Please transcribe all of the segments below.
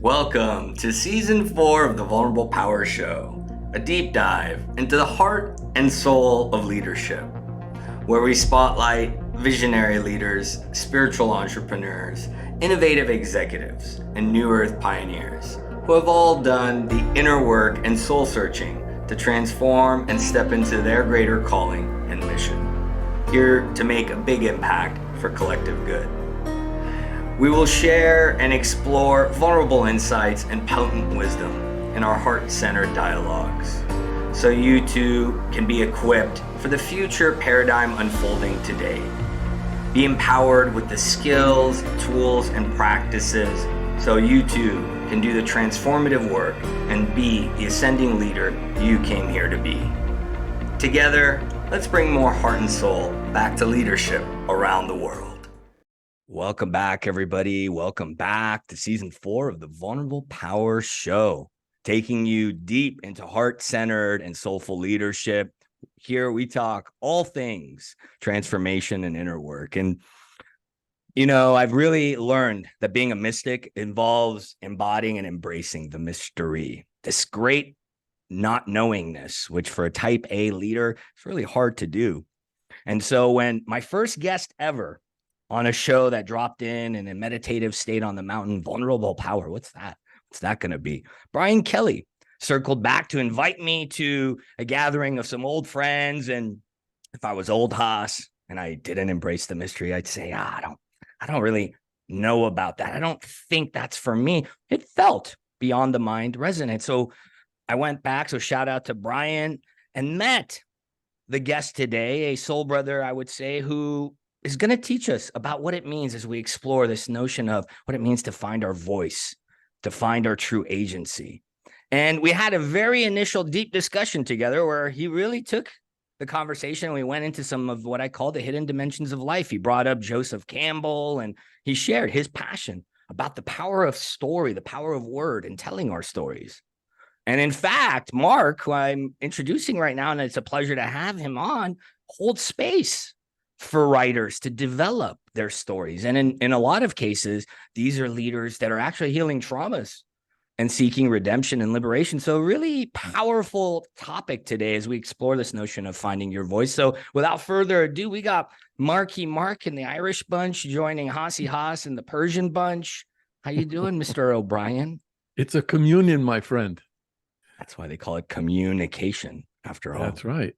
Welcome to Season 4 of the Vulnerable Power Show, a deep dive into the heart and soul of leadership, where we spotlight visionary leaders, spiritual entrepreneurs, innovative executives, and New Earth pioneers who have all done the inner work and soul searching to transform and step into their greater calling and mission, here to make a big impact for collective good. We will share and explore vulnerable insights and potent wisdom in our heart-centered dialogues, so you too can be equipped for the future paradigm unfolding today. Be empowered with the skills, tools, and practices so you too can do the transformative work and be the ascending leader you came here to be. Together, let's bring more heart and soul back to leadership around the world. Welcome back, everybody. Welcome back to Season 4 of the Vulnerable Power Show, taking you deep into heart-centered and soulful leadership. Here we talk all things transformation and inner work. And, you know, I've really learned that being a mystic involves embodying and embracing the mystery, this great not knowingness, which for a type A leader, it's really hard to do. And so when my first guest ever on a show that dropped in a meditative state on the mountain, Vulnerable Power, what's that? What's that going to be? Brian Kelly circled back to invite me to a gathering of some old friends. And if I was old Haas and I didn't embrace the mystery, I'd say, I don't really know about that. I don't think that's for me. It felt beyond the mind resonant. So I went back. So shout out to Brian, and met the guest today, a soul brother, I would say, who is going to teach us about what it means as we explore this notion of what it means to find our voice, to find our true agency. And we had a very initial deep discussion together where he really took the conversation. We went into some of what I call the hidden dimensions of life. He brought up Joseph Campbell, and he shared his passion about the power of story, the power of word, and telling our stories. And in fact, Mark, who I'm introducing right now, and it's a pleasure to have him on, holds space for writers to develop their stories. And in a lot of cases, these are leaders that are actually healing traumas and seeking redemption and liberation. So really powerful topic today as we explore this notion of finding your voice. So without further ado, we got Marky Mark in the Irish bunch joining Hossie Haas in the Persian bunch. How you doing, Mr. O'Brien? It's a communion, my friend. That's why they call it communication, after all. That's right.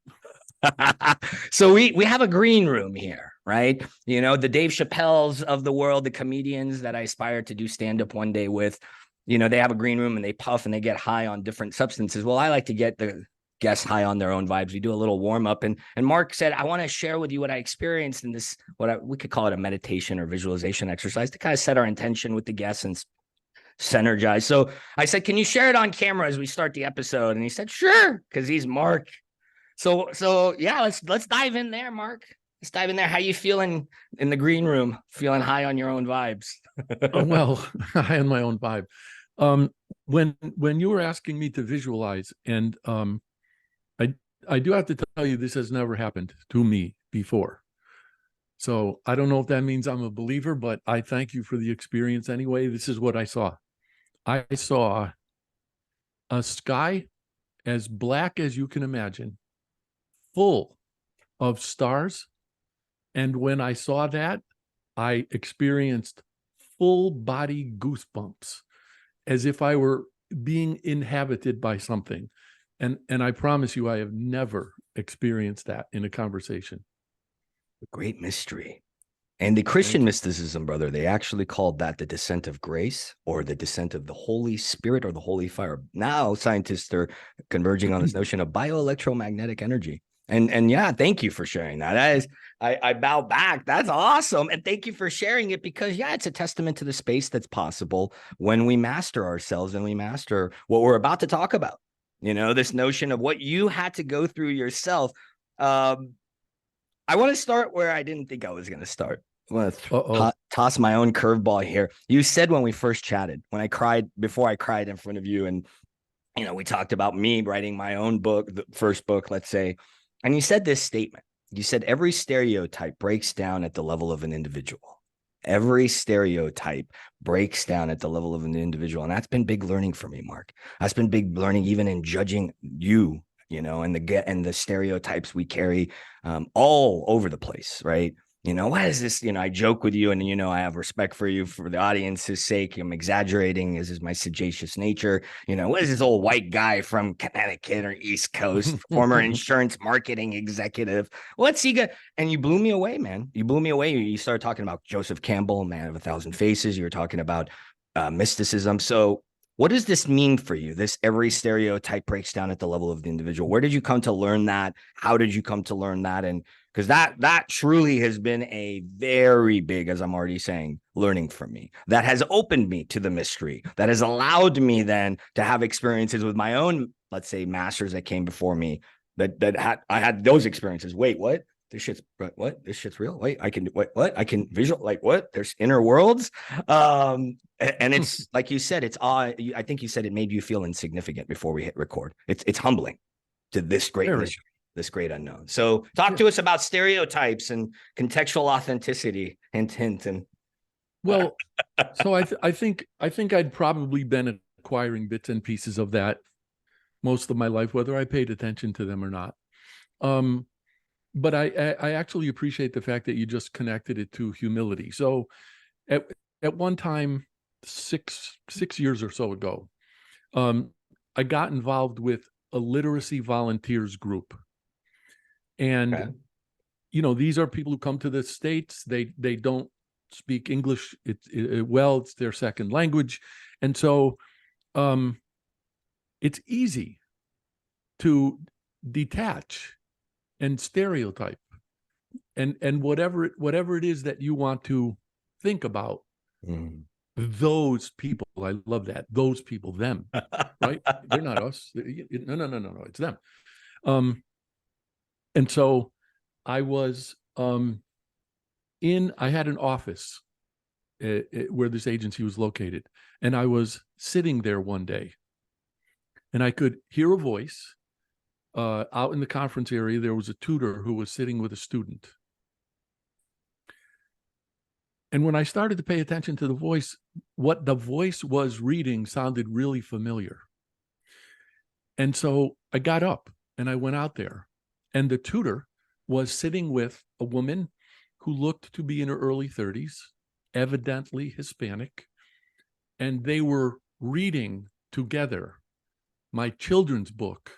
So we have a green room here, right? You know, the Dave Chappelles of the world, the comedians that I aspire to do stand-up one day with, you know, they have a green room and they puff and they get high on different substances. Well, I like to get the guests high on their own vibes. We do a little warm-up. And Mark said, I want to share with you what I experienced in this, we could call it a meditation or visualization exercise to kind of set our intention with the guests and synergize. So I said, can you share it on camera as we start the episode? And he said, sure, because he's Mark. So yeah, let's dive in there, Mark. Let's dive in there. How you feeling in the green room? Feeling high on your own vibes? Well, high on my own vibe. When you were asking me to visualize, and I do have to tell you, this has never happened to me before. So I don't know if that means I'm a believer, but I thank you for the experience anyway. This is what I saw. I saw a sky as black as you can imagine, full of stars. And when I saw that, I experienced full body goosebumps, as if I were being inhabited by something. And I promise you, I have never experienced that in a conversation. A great mystery. And the Christian mysticism, brother, they actually called that the descent of grace, or the descent of the Holy Spirit, or the Holy Fire. Now scientists are converging on this notion of bioelectromagnetic energy. And yeah, thank you for sharing that. That is, I bow back. That's awesome. And thank you for sharing it, because yeah, it's a testament to the space that's possible when we master ourselves and we master what we're about to talk about. You know, this notion of what you had to go through yourself. I want to start where I didn't think I was going to start. I want to toss my own curveball here. You said when we first chatted, before I cried in front of you, and, you know, we talked about me writing my own book, the first book, let's say, and you said this statement. You said every stereotype breaks down at the level of an individual. every stereotype breaks down at the level of an individual. And that's been big learning for me, Mark. That's been big learning, even in judging you, and the stereotypes we carry all over the place, right? What is this? I joke with you, and I have respect for you for the audience's sake. I'm exaggerating. This is my sagacious nature. What is this old white guy from Connecticut or East Coast, former insurance marketing executive? What's he got? And you blew me away, man. You blew me away. You started talking about Joseph Campbell, Man of a Thousand Faces. You were talking about mysticism. So what does this mean for you? This every stereotype breaks down at the level of the individual. Where did you come to learn that? How did you come to learn that? And because that truly has been a very big, as I'm already saying, learning for me. That has opened me to the mystery. That has allowed me then to have experiences with my own, let's say, masters that came before me. I had those experiences. Wait, what? This shit's real. Wait, I can what? I can visual what? There's inner worlds. And it's like you said, it's I think you said it made you feel insignificant before we hit record. It's humbling to this great mystery, this great unknown. So talk to us about stereotypes and contextual authenticity. Hint. And well, so I think I'd probably been acquiring bits and pieces of that most of my life, whether I paid attention to them or not. But I actually appreciate the fact that you just connected it to humility. So at one time, six years or so ago, I got involved with a literacy volunteers group. And, okay. These are people who come to the States. They don't speak English well. It's their second language. And so it's easy to detach and stereotype and whatever it is that you want to think about. Those people, I love that. Those people, them, right? They're not us. No. It's them. And so I was I had an office where this agency was located, and I was sitting there one day, and I could hear a voice. Out in the conference area, there was a tutor who was sitting with a student. And when I started to pay attention to the voice, what the voice was reading sounded really familiar. And so I got up and I went out there, and the tutor was sitting with a woman who looked to be in her early 30s, evidently Hispanic, and they were reading together my children's book,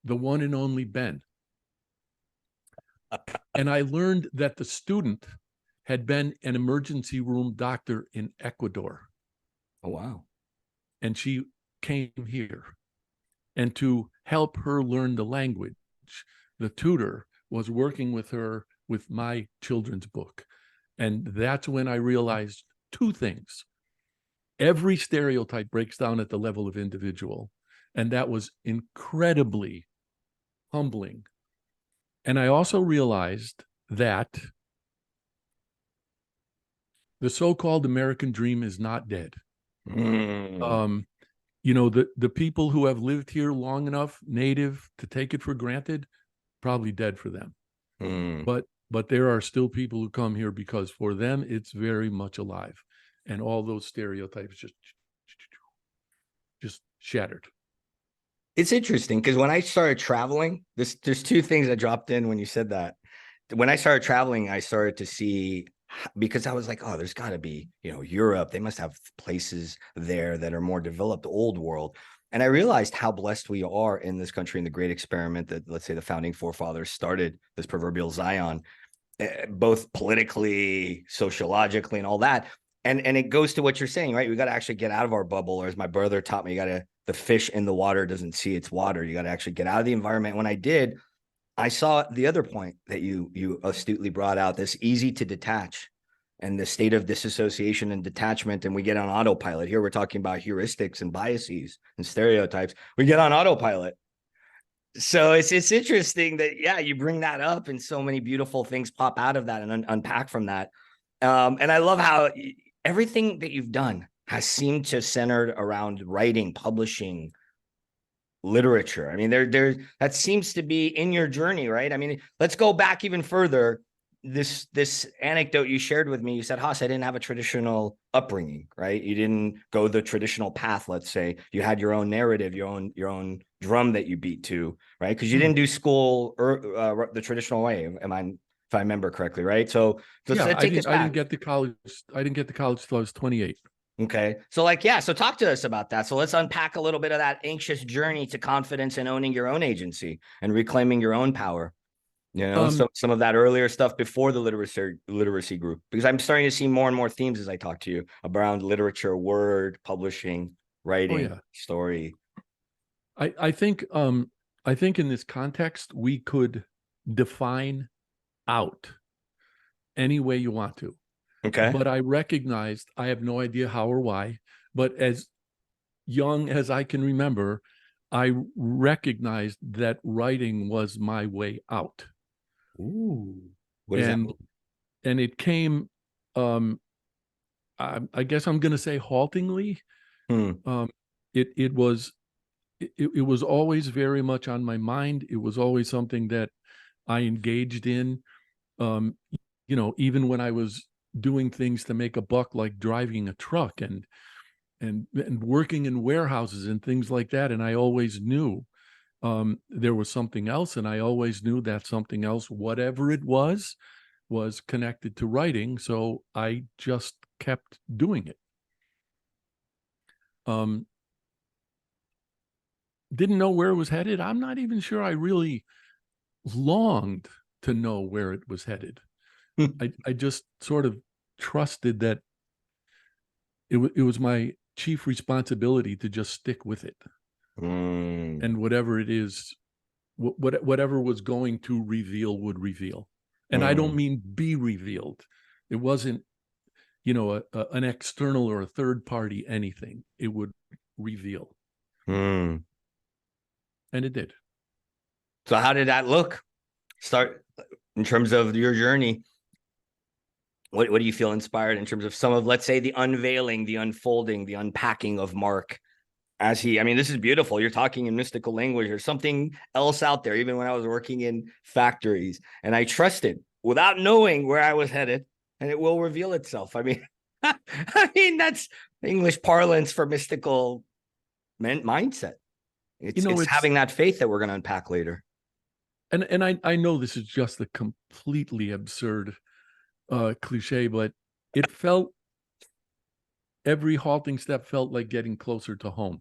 The One and Only Ben. And I learned that the student had been an emergency room doctor in Ecuador. Oh, wow. And she came here. And to help her learn the language, the tutor was working with her with my children's book. And that's when I realized two things. Every stereotype breaks down at the level of individual. And that was incredibly humbling. And I also realized that the so-called American dream is not dead. The people who have lived here long enough, native, to take it for granted, probably dead for them. But there are still people who come here because for them it's very much alive, and all those stereotypes just shattered. It's interesting because when I started traveling, there's two things that dropped in when you said that. When I started traveling, I started to see, because I was like, oh, there's got to be, Europe. They must have places there that are more developed, old world. And I realized how blessed we are in this country, in the great experiment that, let's say, the founding forefathers started, this proverbial Zion, both politically, sociologically, and all that. And it goes to what you're saying, right? We got to actually get out of our bubble, or as my brother taught me, the fish in the water doesn't see its water. You got to actually get out of the environment. When I did, I saw the other point that you astutely brought out, this easy to detach and the state of disassociation and detachment. And we get on autopilot. Here we're talking about heuristics and biases and stereotypes. We get on autopilot. So it's interesting that, yeah, you bring that up and so many beautiful things pop out of that and unpack from that. And I love how everything that you've done has seemed to centered around writing, publishing, literature. I mean, there that seems to be in your journey, right? I mean, let's go back even further. this anecdote you shared with me, you said, Haas, I didn't have a traditional upbringing, right? You didn't go the traditional path, let's say. You had your own narrative, your own drum that you beat to, right? Because you didn't do school the traditional way, if I remember correctly, right? So Yeah, take us I back. didn't get to college. I didn't get to college till I was 28. Okay. So like, yeah. So talk to us about that. So let's unpack a little bit of that anxious journey to confidence and owning your own agency and reclaiming your own power. You know, some of that earlier stuff before the literacy group, because I'm starting to see more and more themes as I talk to you around literature, word, publishing, writing, yeah. story. I think in this context, we could define out any way you want to. Okay. But I recognized, I have no idea how or why, but as young as I can remember, I recognized that writing was my way out. Ooh. What does that mean? And it came, I guess I'm going to say haltingly. It was always very much on my mind. It was always something that I engaged in. Even when I was doing things to make a buck, like driving a truck and working in warehouses and things like that. And I always knew there was something else, and I always knew that something else, whatever it was connected to writing. So I just kept doing it. Didn't know where it was headed. I'm not even sure I really longed to know where it was headed. I just sort of trusted that it was my chief responsibility to just stick with it. And whatever it is, whatever was going to reveal would reveal. And I don't mean be revealed. It wasn't, an external or a third party anything. It would reveal. And it did. So how did that look? Start in terms of your journey. What do you feel inspired in terms of some of, let's say, the unveiling, the unfolding, the unpacking of Mark as this is beautiful. You're talking in mystical language. There's something else out there, even when I was working in factories, and I trusted without knowing where I was headed, and it will reveal itself. That's English parlance for mystical mindset. It's having that faith that we're going to unpack later. And I know this is just a completely absurd cliche, but it felt, every halting step felt like getting closer to home,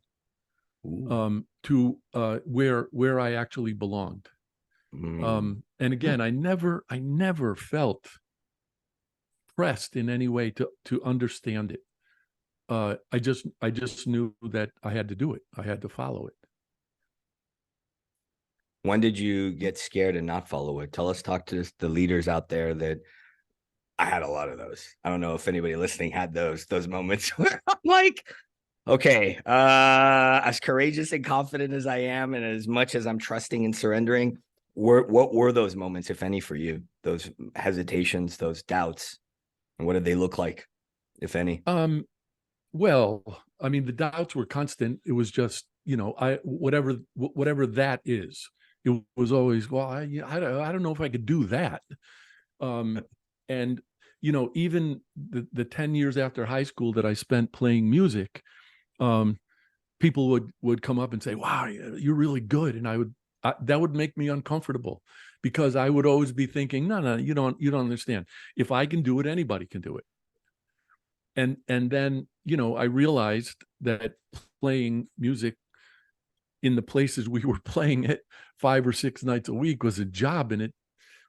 to where I actually belonged. And again, I never felt pressed in any way to understand it. I just knew that I had to do it. I had to follow it. When did you get scared and not follow it? Talk to the leaders out there that I had a lot of those. I don't know if anybody listening had those moments where I'm like, okay, as courageous and confident as I am, and as much as I'm trusting and surrendering, what were those moments, if any, for you? Those hesitations, those doubts, and what did they look like, if any? Well, the doubts were constant. It was just, whatever that is, it was always, well, I don't know if I could do that. And, even the 10 years after high school that I spent playing music, people would come up and say, wow, you're really good. And that would make me uncomfortable, because I would always be thinking, no, you don't understand. If I can do it, anybody can do it. And then, I realized that playing music in the places we were playing it 5 or 6 nights a week was a job, and it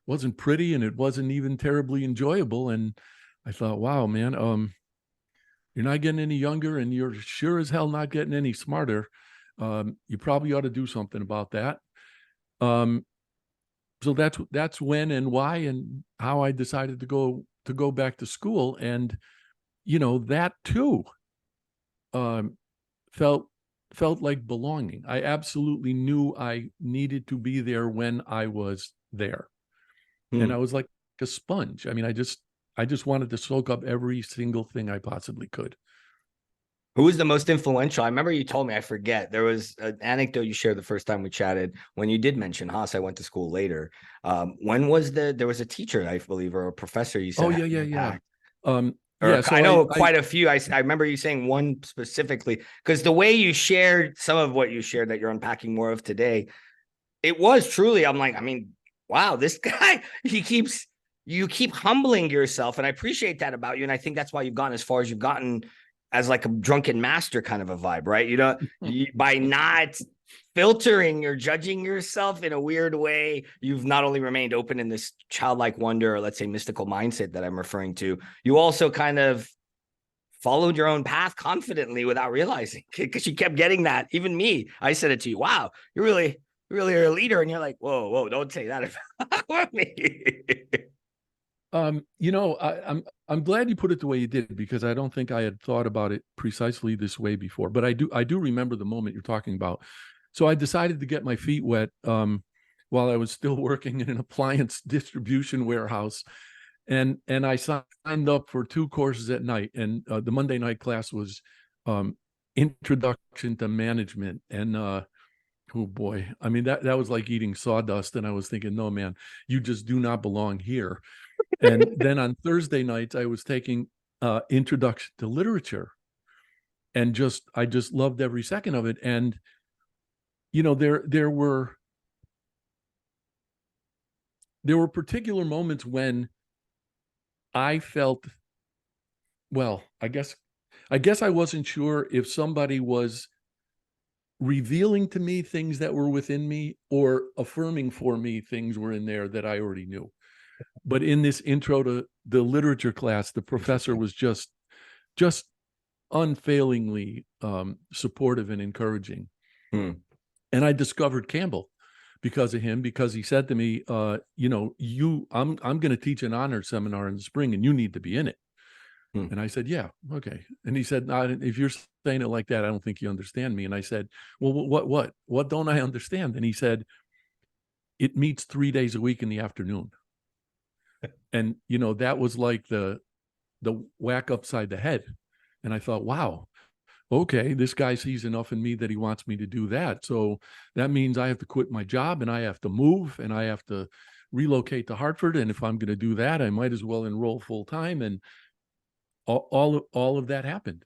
wasn't pretty, and it wasn't even terribly enjoyable. And I thought, wow, man, you're not getting any younger, and you're sure as hell not getting any smarter. You probably ought to do something about that. So that's when and why and how I decided to go back to school. And that too felt like belonging. I absolutely knew I needed to be there when I was there. And I was like a sponge. I just wanted to soak up every single thing I possibly could. Who was the most influential? I remember you told me, I forget. There was an anecdote you shared the first time we chatted when you did mention Haas. I went to school later. When was there was a teacher, I believe, or a professor you said Oh, had yeah, an yeah, yeah. impact. Yeah. Or I So know I quite a few. I remember you saying one specifically, because the way you shared some of what you shared that you're unpacking more of today, it was truly, I'm like, I mean, wow, this guy, you keep humbling yourself. And I appreciate that about you. And I think that's why you've gotten as far as you've gotten, as like a drunken master kind of a vibe, right? You know, by not filtering or judging yourself in a weird way, you've not only remained open in this childlike wonder, or let's say mystical mindset that I'm referring to, you also kind of followed your own path confidently without realizing, because you kept getting that. Even me, I said it to you. Wow, you really are a leader. And you're like, whoa, don't say that about me. I'm glad you put it the way you did, because I don't think I had thought about it precisely this way before. But I do remember the moment you're talking about. So I decided to get my feet wet while I was still working in an appliance distribution warehouse, and I signed up for 2 courses at night. And the Monday night class was Introduction to Management, and oh boy, I mean that was like eating sawdust. And I was thinking, no, man, you just do not belong here. And then on Thursday nights, I was taking Introduction to Literature, and I just loved every second of it. And there were particular moments when I felt, well, I guess I wasn't sure if somebody was revealing to me things that were within me, or affirming for me things were in there that I already knew. But in this intro to the literature class, the professor was just unfailingly supportive and encouraging. And I discovered Campbell because of him, because he said to me, I'm going to teach an honor seminar in the spring, and you need to be in it. And I said, yeah, okay. And he said, if you're saying it like that, I don't think you understand me. And I said, well, what don't I understand? And he said, it meets 3 days a week in the afternoon. And, that was like the whack upside the head. And I thought, wow, okay, this guy sees enough in me that he wants me to do that. So that means I have to quit my job, and I have to move, and I have to relocate to Hartford. And if I'm going to do that, I might as well enroll full time. And all of that happened.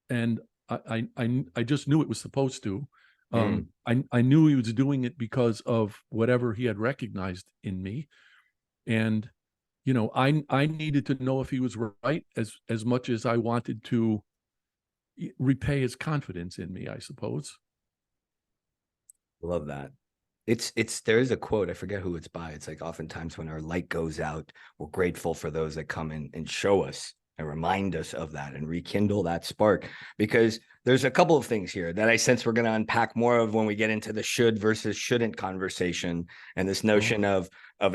And I just knew it was supposed to. I knew he was doing it because of whatever he had recognized in me. And, I needed to know if he was right as much as I wanted to repay his confidence in me, I suppose. Love that. There is a quote, I forget who it's by. It's like, oftentimes when our light goes out, we're grateful for those that come in and show us and remind us of that and rekindle that spark. Because there's a couple of things here that I sense we're going to unpack more of when we get into the should versus shouldn't conversation, and this notion of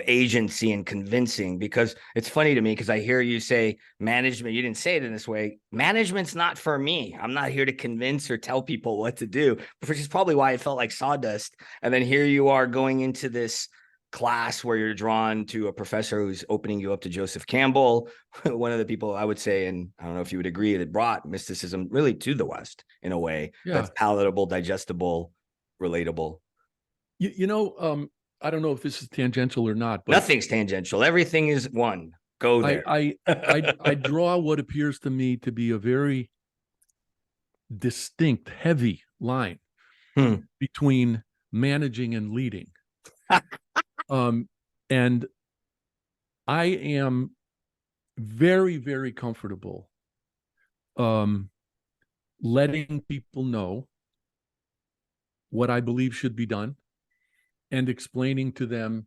agency and convincing. Because it's funny to me, because I hear you say management, you didn't say it in this way, management's not for me. I'm not here to convince or tell people what to do, which is probably why it felt like sawdust. And then here you are going into this class where you're drawn to a professor who's opening you up to Joseph Campbell, one of the people I would say, and I don't know if you would agree, that brought mysticism really to the West in a way that's palatable, digestible, relatable. I don't know if this is tangential or not, but nothing's tangential. Everything is one. Go there. I draw what appears to me to be a very distinct, heavy line between managing and leading. And I am very, very comfortable letting people know what I believe should be done, and explaining to them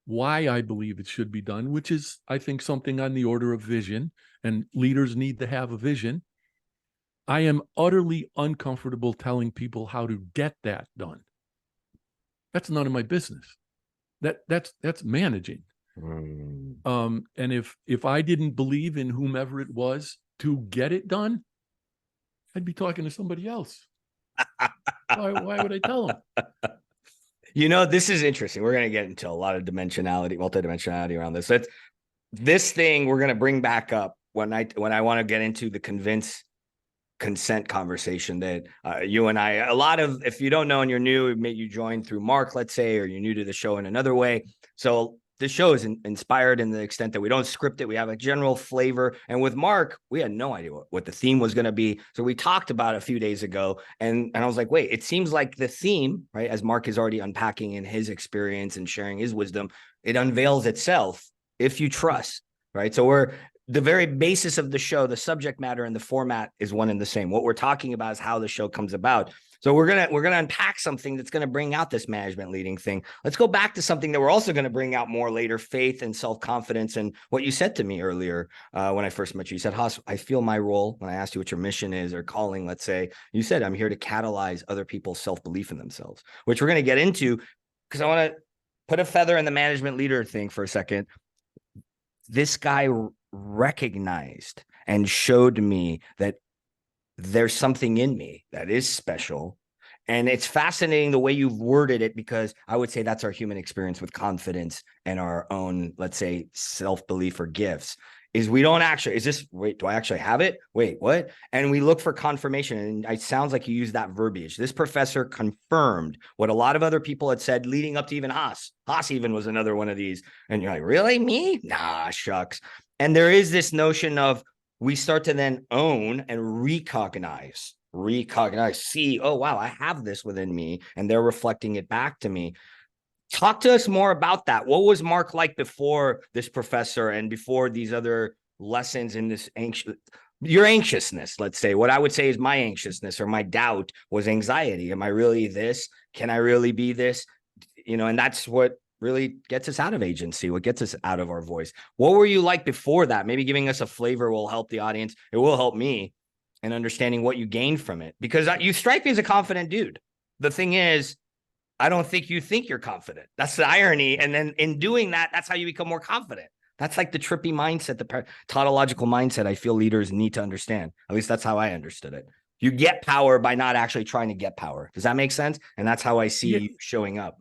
why I believe it should be done, which is, I think, something on the order of vision, and leaders need to have a vision. I am utterly uncomfortable telling people how to get that done. That's none of my business. That's managing. And if I didn't believe in whomever it was to get it done, I'd be talking to somebody else. Why would I tell them? This is interesting. We're going to get into a lot of multidimensionality around this. This thing we're going to bring back up when I want to get into the convince consent conversation that you and I, a lot of, if you don't know and you're new, you joined through Mark, let's say, or you're new to the show in another way. So the show is inspired in the extent that we don't script it. We have a general flavor. And with Mark, we had no idea what the theme was going to be. So we talked about it a few days ago. And I was like, wait, it seems like the theme, right, as Mark is already unpacking in his experience and sharing his wisdom, it unveils itself if you trust, right? So the very basis of the show, the subject matter and the format is one and the same. What we're talking about is how the show comes about. So we're gonna unpack something that's gonna bring out this management leading thing. Let's go back to something that we're also gonna bring out more later: faith and self-confidence. And what you said to me earlier when I first met you, you said, Haas, I feel my role when I asked you what your mission is or calling. Let's say you said, I'm here to catalyze other people's self-belief in themselves, which we're gonna get into because I want to put a feather in the management leader thing for a second. This guy recognized and showed me that there's something in me that is special. And it's fascinating the way you've worded it, because I would say that's our human experience with confidence and our own, let's say, self-belief or gifts, is we don't actually, wait, do I actually have it? Wait, what? And we look for confirmation. And it sounds like you use that verbiage. This professor confirmed what a lot of other people had said leading up to even Haas. Haas even was another one of these. And you're like, really? Me? Nah, shucks. And there is this notion of, we start to then own and recognize, see, oh, wow, I have this within me, and they're reflecting it back to me. Talk to us more about that. What was Mark like before this professor and before these other lessons in this your anxiousness, let's say? What I would say is my anxiousness or my doubt was anxiety. Am I really this? Can I really be this? And that's what really gets us out of agency, what gets us out of our voice. What were you like before that? Maybe giving us a flavor will help the audience. It will help me in understanding what you gained from it, because you strike me as a confident dude. The thing is, I don't think you think you're confident. That's the irony. And then in doing that, that's how you become more confident. That's like the trippy mindset, the tautological mindset I feel leaders need to understand. At least that's how I understood it. You get power by not actually trying to get power. Does that make sense? And that's how I see you showing up.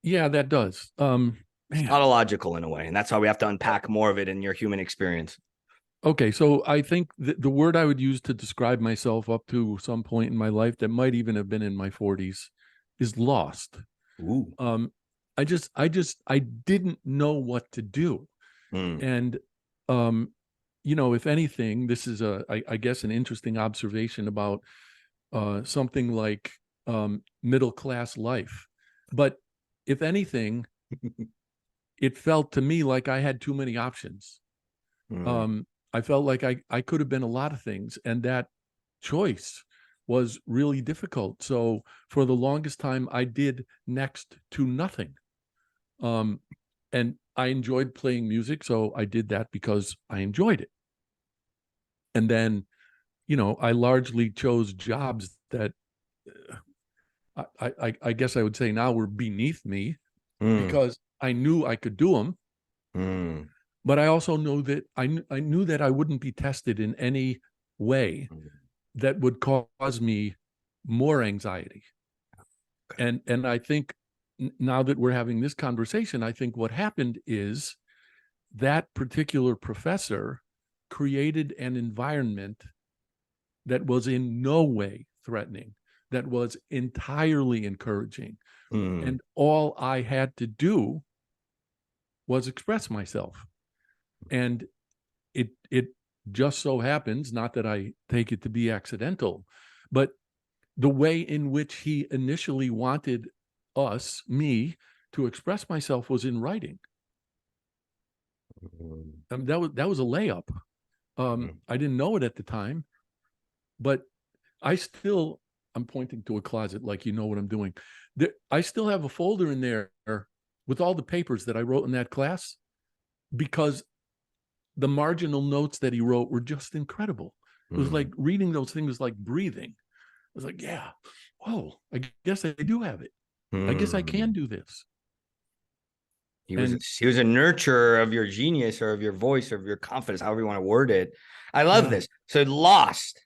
Yeah, that does. It's tautological in a way. And that's why we have to unpack more of it in your human experience. Okay, so I think the word I would use to describe myself up to some point in my life that might even have been in my 40s is lost. Ooh. I didn't know what to do. And if anything, this is I guess an interesting observation about something like middle class life. But if anything, it felt to me like I had too many options. I felt like I could have been a lot of things, and that choice was really difficult. So for the longest time, I did next to nothing. And I enjoyed playing music, so I did that because I enjoyed it. And then, I largely chose jobs that I guess I would say now were beneath me because I knew I could do them. But I also know that I knew that I wouldn't be tested in any way that would cause me more anxiety. And I think now that we're having this conversation, I think what happened is that particular professor created an environment that was in no way threatening, that was entirely encouraging. And all I had to do was express myself. And it just so happens, not that I take it to be accidental, but the way in which he initially wanted me, to express myself was in writing. That was a layup. I didn't know it at the time, but I'm pointing to a closet like you know what I'm doing. I still have a folder in there with all the papers that I wrote in that class, because the marginal notes that he wrote were just incredible. It was like reading those things was like breathing. It was like, yeah, whoa, I guess I do have it. I guess I can do this. He was a nurturer of your genius or of your voice or of your confidence, however you want to word it. I love this. So lost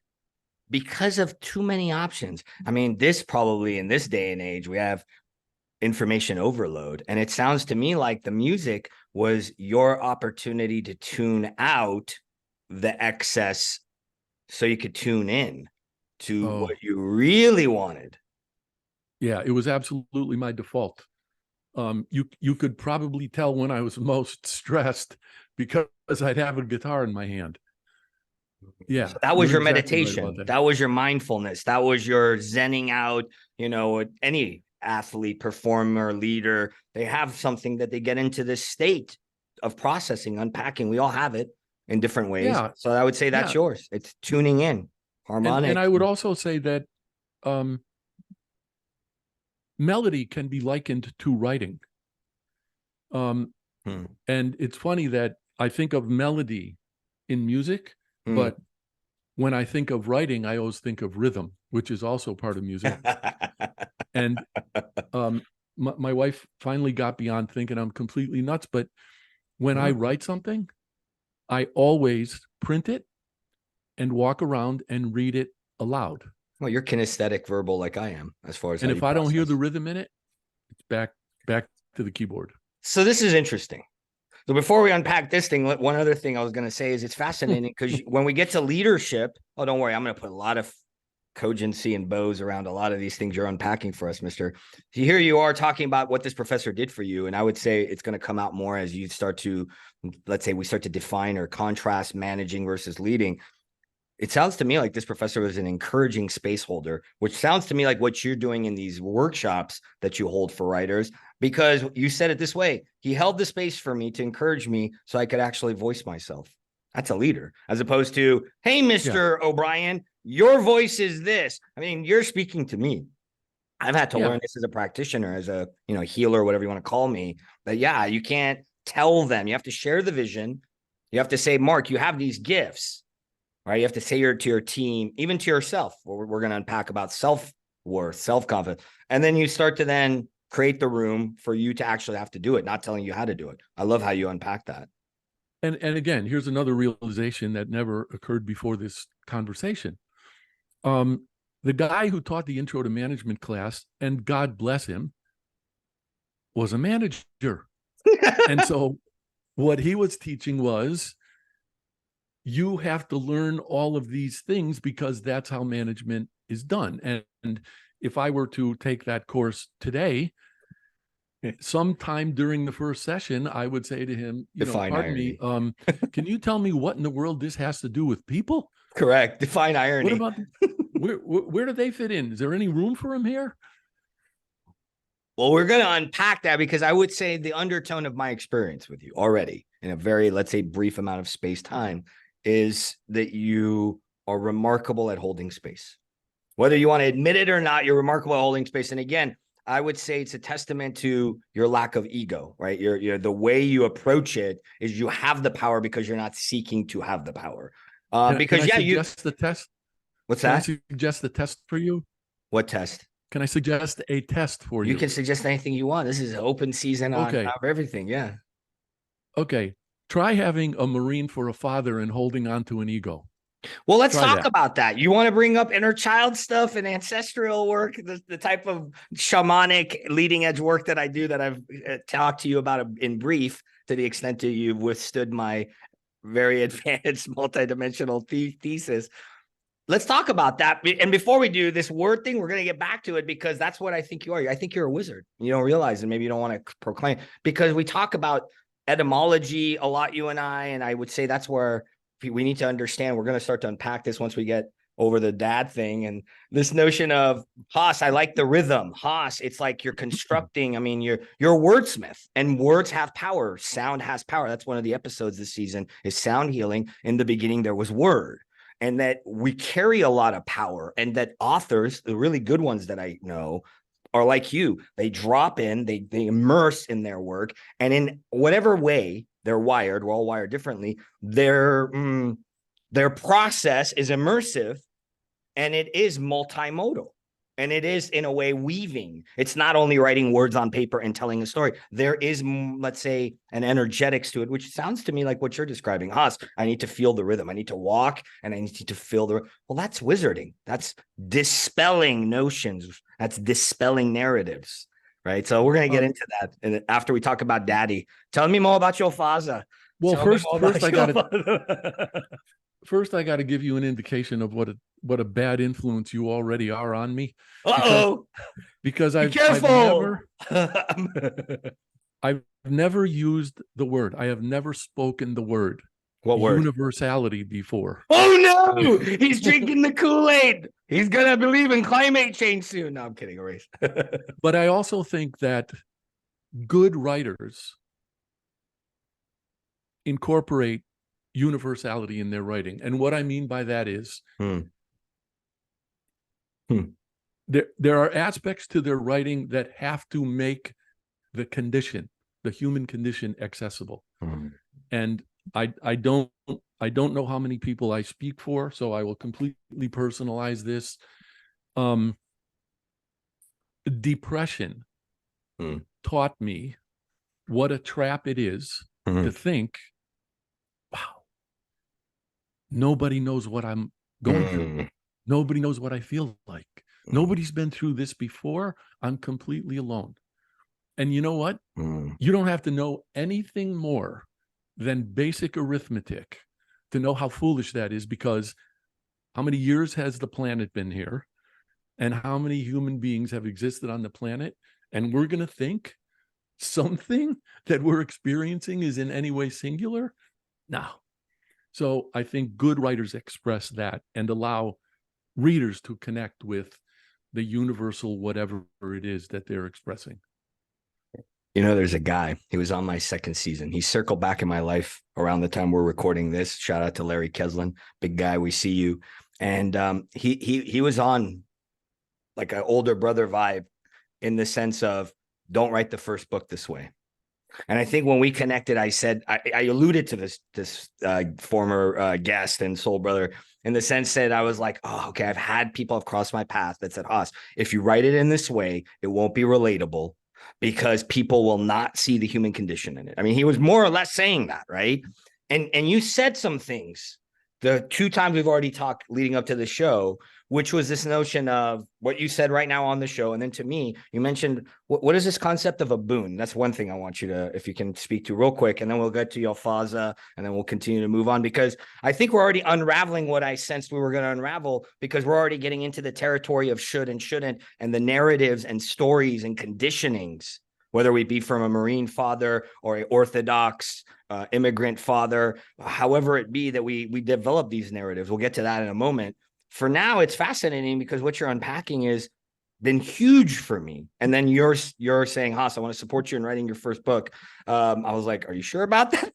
because of too many options. I mean, this probably in this day and age, we have information overload. And it sounds to me like the music was your opportunity to tune out the excess so you could tune in. to Oh. what you really wanted. Yeah, it was absolutely my default. You could probably tell when I was most stressed because I'd have a guitar in my hand. Yeah, So that was you're your exactly right meditation. about that. That was your mindfulness. That was your zenning out. Any athlete, performer, leader, they have something that they get into this state of processing, unpacking. We all have it in different ways. Yeah, So I would say that's yeah. yours. It's tuning in, And harmonics. I would also say that um, melody can be likened to writing. And it's funny that I think of melody in music, but when I think of writing, I always think of rhythm, which is also part of music. And my wife finally got beyond thinking I'm completely nuts. But when I write something, I always print it and walk around and read it aloud. Well, you're kinesthetic verbal like I am, as far as And how if you I don't hear process. the rhythm in it, it's back to the keyboard. So this is interesting. So before we unpack this thing, one other thing I was going to say is it's fascinating because when we get to leadership, oh, don't worry, I'm going to put a lot of cogency and bows around a lot of these things you're unpacking for us, mister. Here you are talking about what this professor did for you. And I would say it's going to come out more as you start to, let's say we start to define or contrast managing versus leading. It sounds to me like this professor was an encouraging space holder, which sounds to me like what you're doing in these workshops that you hold for writers, because you said it this way. He held the space for me to encourage me so I could actually voice myself. That's a leader, as opposed to, hey, Mr. O'Brien, your voice is this. I mean, you're speaking to me. I've had to learn this as a practitioner, as a healer, whatever you want to call me. But yeah, you can't tell them. You have to share the vision. You have to say, Mark, you have these gifts. Right? You have to say to your team, even to yourself. We're going to unpack about self-worth, self-confidence. And then you start to then create the room for you to actually have to do it, not telling you how to do it. I love how you unpack that. And again, here's another realization that never occurred before this conversation. The guy who taught the intro to management class, and God bless him, was a manager. And so what he was teaching was, you have to learn all of these things because that's how management is done. And if I were to take that course today, sometime during the first session, I would say to him, Define pardon irony. me, can you tell me what in the world this has to do with people? Correct. Define irony. What about where do they fit in? Is there any room for them here? Well, we're going to unpack that, because I would say the undertone of my experience with you already in a very, let's say, brief amount of space time is that you are remarkable at holding space. Whether you want to admit it or not, you're remarkable at holding space. And again, I would say it's a testament to your lack of ego, right? You're the way you approach it is you have the power because you're not seeking to have the power. Because can I suggest the test? What's that? Can I suggest the test for you? What test? Can I suggest a test for you? You can suggest anything you want. This is an open season on everything. Yeah. Okay. Try having a Marine for a father and holding on to an ego. Well, let's talk about that. You want to bring up inner child stuff and ancestral work, the type of shamanic leading edge work that I do that I've talked to you about in brief, to the extent that you've withstood my very advanced multidimensional thesis. Let's talk about that. And before we do this word thing, we're going to get back to it, because that's what I think you are. I think you're a wizard. You don't realize it. Maybe you don't want to proclaim, because we talk about etymology a lot, you and I would say that's where we need to understand. We're going to start to unpack this once we get over the dad thing and this notion of Haas. I like the rhythm. Haas, it's like you're constructing. I mean, you're a wordsmith, and words have power. Sound has power. That's one of the episodes this season is sound healing. In the beginning, there was word, and that we carry a lot of power, and that authors, the really good ones that I know, are like you. They drop in, they immerse in their work, and in whatever way they're wired, we're all wired differently, their process is immersive, and it is multimodal, and it is in a way weaving. It's not only writing words on paper and telling a story. There is, let's say, an energetics to it, which sounds to me like what you're describing. Haas, I need to feel the rhythm. I need to walk, and I need to feel well, that's wizarding. That's dispelling notions. That's dispelling narratives, right? So we're going to get into that. And after we talk about daddy, tell me more about your father. Well, first I got to first I got to give you an indication of what a bad influence you already are on me. Uh-oh. Because Be I've careful. never used the word. I have never spoken the word What word? universality before. Oh no, he's drinking the Kool-Aid. He's gonna believe in climate change soon. No, I'm kidding, erase. But I also think that good writers incorporate universality in their writing. And what I mean by that is there are aspects to their writing that have to make the human condition accessible. And I don't know how many people I speak for, so I will completely personalize this. Depression taught me what a trap it is to think, wow, nobody knows what I'm going through. Nobody knows what I feel like. Nobody's been through this before. I'm completely alone. And you know what? You don't have to know anything more than basic arithmetic to know how foolish that is, because how many years has the planet been here? And how many human beings have existed on the planet? And we're going to think something that we're experiencing is in any way singular? No. So I think good writers express that and allow readers to connect with the universal whatever it is that they're expressing. You know, there's a guy, he was on my second season. He circled back in my life around the time we're recording this. Shout out to Larry Keslin, big guy. We see you. And he was on like an older brother vibe in the sense of don't write the first book this way. And I think when we connected, I said, I alluded to this former guest and soul brother in the sense that I was like, oh, okay, I've had people have crossed my path that said, Haas, if you write it in this way, it won't be relatable because people will not see the human condition in it. I mean, he was more or less saying that, right? And you said some things the 2 times we've already talked leading up to the show, which was this notion of what you said right now on the show. And then to me, you mentioned, what is this concept of a boon? That's one thing I want you to, if you can speak to real quick, and then we'll get to Yalfaza, and then we'll continue to move on, because I think we're already unraveling what I sensed we were going to unravel, because we're already getting into the territory of should and shouldn't, and the narratives and stories and conditionings, whether we be from a Marine father or an Orthodox immigrant father, however it be that we develop these narratives. We'll get to that in a moment. For now, it's fascinating because what you're unpacking is been huge for me. And then you're saying, Haas, I want to support you in writing your first book. I was like, are you sure about that?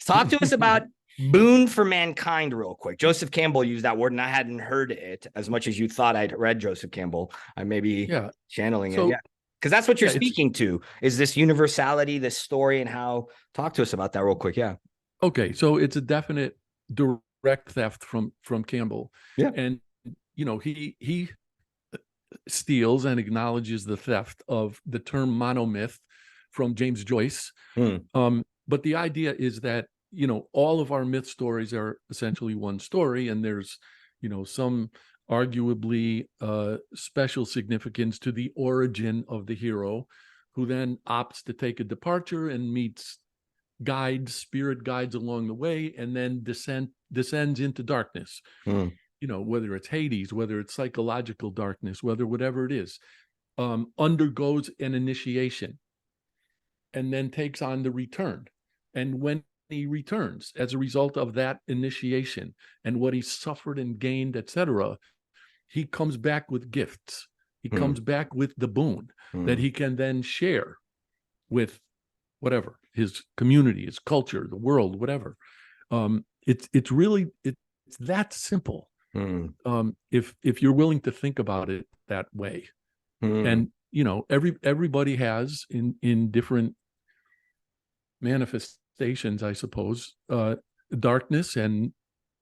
Talk to us about boon for mankind real quick. Joseph Campbell used that word, and I hadn't heard it as much as you thought I'd read Joseph Campbell. I may be channeling it. Yeah. Because that's what you're speaking to, is this universality, this story, and how. Talk to us about that real quick. Yeah. Okay. So it's a definite direct theft from Campbell. Yeah. And, you know, he steals and acknowledges the theft of the term monomyth from James Joyce. But the idea is that, you know, all of our myth stories are essentially one story, and there's, you know, some arguably special significance to the origin of the hero, who then opts to take a departure and meets spirit guides along the way, and then descends into darkness. You know, whether it's Hades, whether it's psychological darkness, whatever it is, undergoes an initiation and then takes on the return. And when he returns as a result of that initiation and what he suffered and gained, etc., he comes back with gifts. He comes back with the boon that he can then share with whatever, his community, his culture, the world, whatever. It's really that simple. If you're willing to think about it that way. And, you know, everybody has in different manifestations, I suppose, darkness, and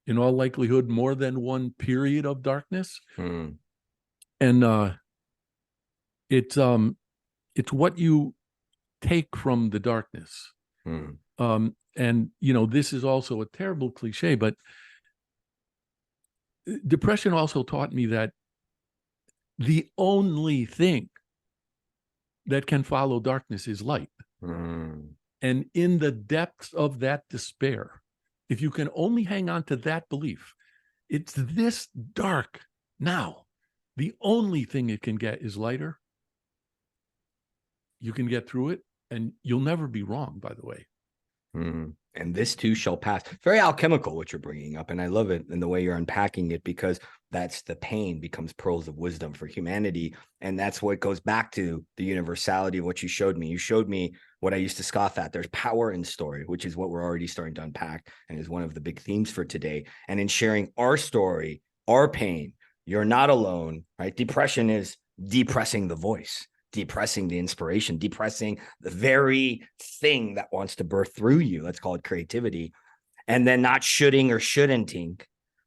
in all likelihood, more than one period of darkness. And it's what you take from the darkness. And, you know, this is also a terrible cliche, but depression also taught me that the only thing that can follow darkness is light. And in the depths of that despair, if you can only hang on to that belief, it's this dark now. The only thing it can get is lighter. You can get through it, and you'll never be wrong, by the way. Mhm. And this too shall pass. Very alchemical, what you're bringing up. And I love it in the way you're unpacking it, because that's the pain becomes pearls of wisdom for humanity. And that's what goes back to the universality of what you showed me. You showed me what I used to scoff at. There's power in story, which is what we're already starting to unpack and is one of the big themes for today. And in sharing our story, our pain, you're not alone, right? Depression is depressing the voice, depressing the inspiration, depressing the very thing that wants to birth through you. Let's call it creativity. And then not shoulding or shouldn'ting,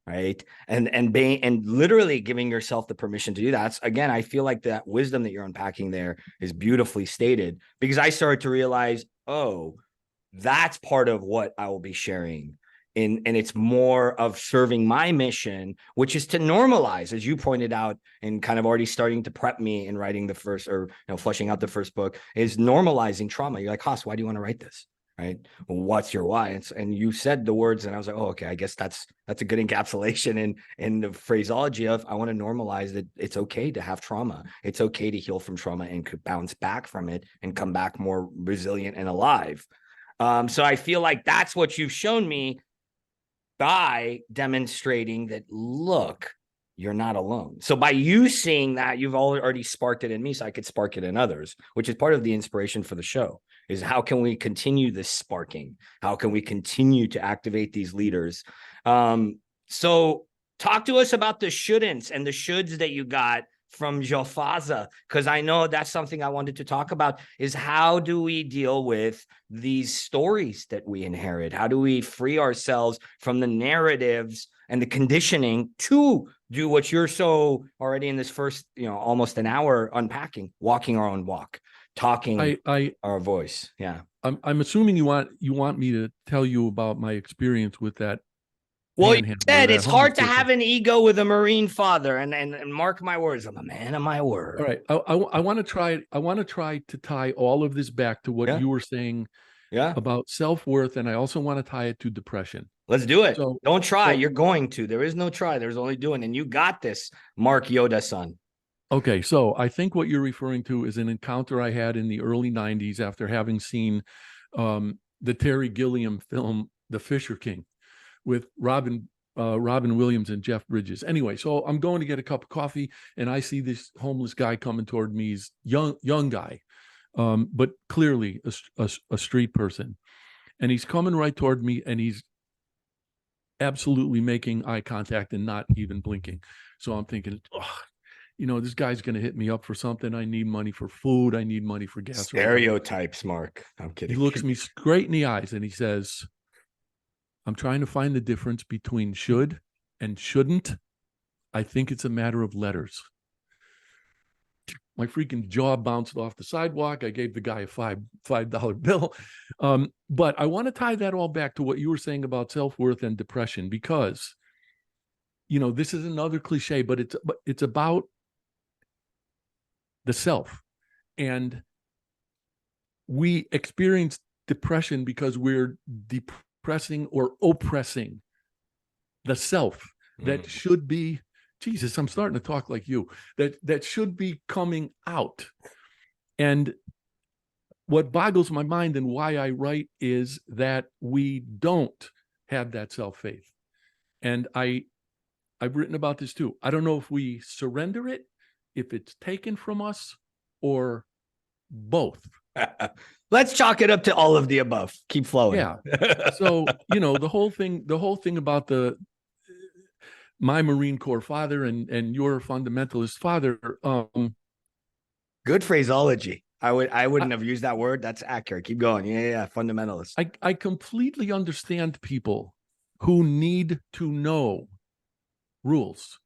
right? And being, and literally giving yourself the permission to do that. Again, I feel like that wisdom that you're unpacking there is beautifully stated, because I started to realize, oh, that's part of what I will be sharing. And it's more of serving my mission, which is to normalize, as you pointed out, and kind of already starting to prep me in writing the first, or fleshing out the first book, is normalizing trauma. You're like, Haas, why do you want to write this? Right? Well, what's your why? And you said the words, and I was like, oh, okay, I guess that's a good encapsulation in the phraseology of, I want to normalize that it's okay to have trauma. It's okay to heal from trauma and could bounce back from it and come back more resilient and alive. So I feel like that's what you've shown me by demonstrating that, look, you're not alone. So by you seeing that, you've already sparked it in me, so I could spark it in others, which is part of the inspiration for the show, is how can we continue this sparking? How can we continue to activate these leaders? So talk to us about the shouldn'ts and the shoulds that you got from Jofaza, because I know that's something I wanted to talk about, is how do we deal with these stories that we inherit? How do we free ourselves from the narratives and the conditioning to do what you're so already in this first, almost an hour unpacking, walking our own walk, talking our voice. Yeah. I'm assuming you want me to tell you about my experience with that. Well, you said it's hard to have an ego with a Marine father, and mark my words, I'm a man of my word. All right, I want to try. I want to try to tie all of this back to what you were saying, about self-worth, and I also want to tie it to depression. Let's do it. So, don't try. You're going to. There is no try. There's only doing, and you got this, Mark Yoda son. Okay, so I think what you're referring to is an encounter I had in the early '90s after having seen the Terry Gilliam film, The Fisher King, with Robin Williams and Jeff Bridges. Anyway, so I'm going to get a cup of coffee, and I see this homeless guy coming toward me. He's young guy, but clearly a street person. And he's coming right toward me, and he's absolutely making eye contact and not even blinking. So I'm thinking, this guy's going to hit me up for something. I need money for food. I need money for gas. Stereotypes, Mark. I'm kidding. He looks me straight in the eyes, and he says, I'm trying to find the difference between should and shouldn't. I think it's a matter of letters. My freaking jaw bounced off the sidewalk. I gave the guy a $5 bill. But I want to tie that all back to what you were saying about self-worth and depression, because, this is another cliche, but it's about the self. And we experience depression because we're depressing or oppressing the self that should be, Jesus, I'm starting to talk like you, that should be coming out. And what boggles my mind and why I write is that we don't have that self-faith. And I've written about this too. I don't know if we surrender it, if it's taken from us, or both. Let's chalk it up to all of the above. Keep flowing. Yeah. So, the whole thing about my Marine Corps father and your fundamentalist father. Good phraseology. I wouldn't have used that word. That's accurate. Keep going. Yeah. Fundamentalist. I completely understand people who need to know rules,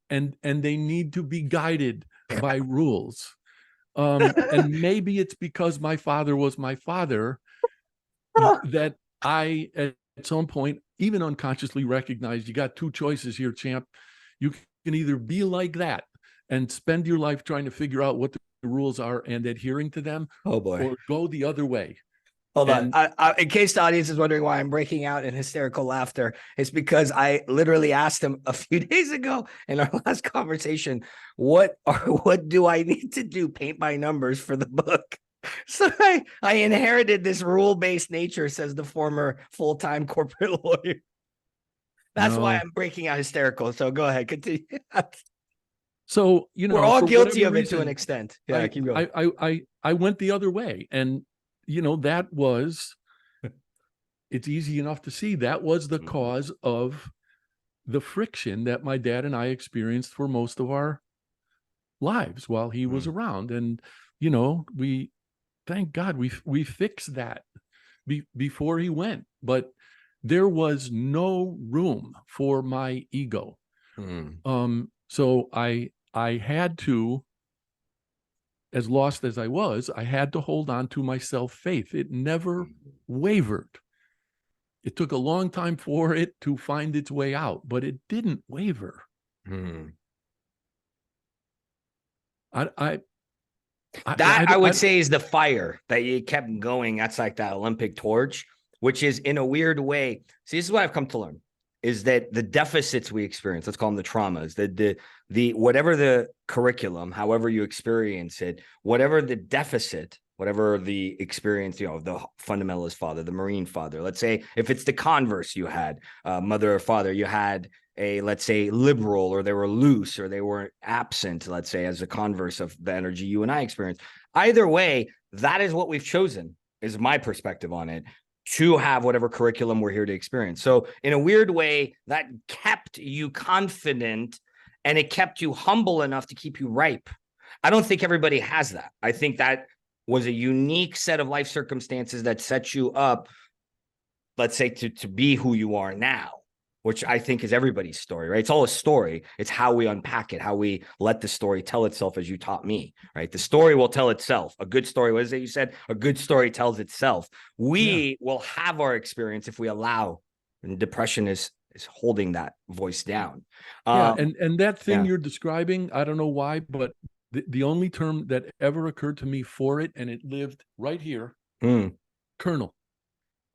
and they need to be guided by rules. And maybe it's because my father was my father that I, at some point, even unconsciously recognized, you got two choices here, champ. You can either be like that and spend your life trying to figure out what the rules are and adhering to them, oh boy, or go the other way. Hold on. And In case the audience is wondering why I'm breaking out in hysterical laughter, it's because I literally asked him a few days ago in our last conversation, what do I need to do? Paint by numbers for the book. So I inherited this rule-based nature, says the former full-time corporate lawyer. That's why No. I'm breaking out hysterical. So go ahead, continue. So, you know, We're all for guilty whatever of it to an reason, extent. Yeah, keep going. I went the other way. And, you know, that was, it's easy enough to see that was the cause of the friction that my dad and I experienced for most of our lives while he was around. And, you know, thank God we fixed that before he went, but there was no room for my ego. So I had to, as lost as I was, I had to hold on to my self-faith. It never wavered. It took a long time for it to find its way out, but it didn't waver. I would say is the fire that you kept going. That's like that Olympic torch, which is in a weird way. See, this is what I've come to learn is that the deficits we experience, let's call them the traumas, the whatever the curriculum, however you experience it, whatever the deficit, whatever the experience, you know, the fundamentalist father, the Marine father, let's say if it's the converse you had, mother or father, you had a, let's say, liberal, or they were loose, or they were absent, let's say, as a converse of the energy you and I experience. Either way, that is what we've chosen, is my perspective on it, to have whatever curriculum we're here to experience. So in a weird way, that kept you confident and it kept you humble enough to keep you ripe. I don't think everybody has that. I think that was a unique set of life circumstances that set you up, let's say, to be who you are now, which I think is everybody's story, right? It's all a story. It's how we unpack it, how we let the story tell itself, as you taught me, right? The story will tell itself. A good story, what is it you said? A good story tells itself. We will have our experience if we allow, and depression is holding that voice down. And that thing you're describing, I don't know why, but the only term that ever occurred to me for it, and it lived right here, colonel.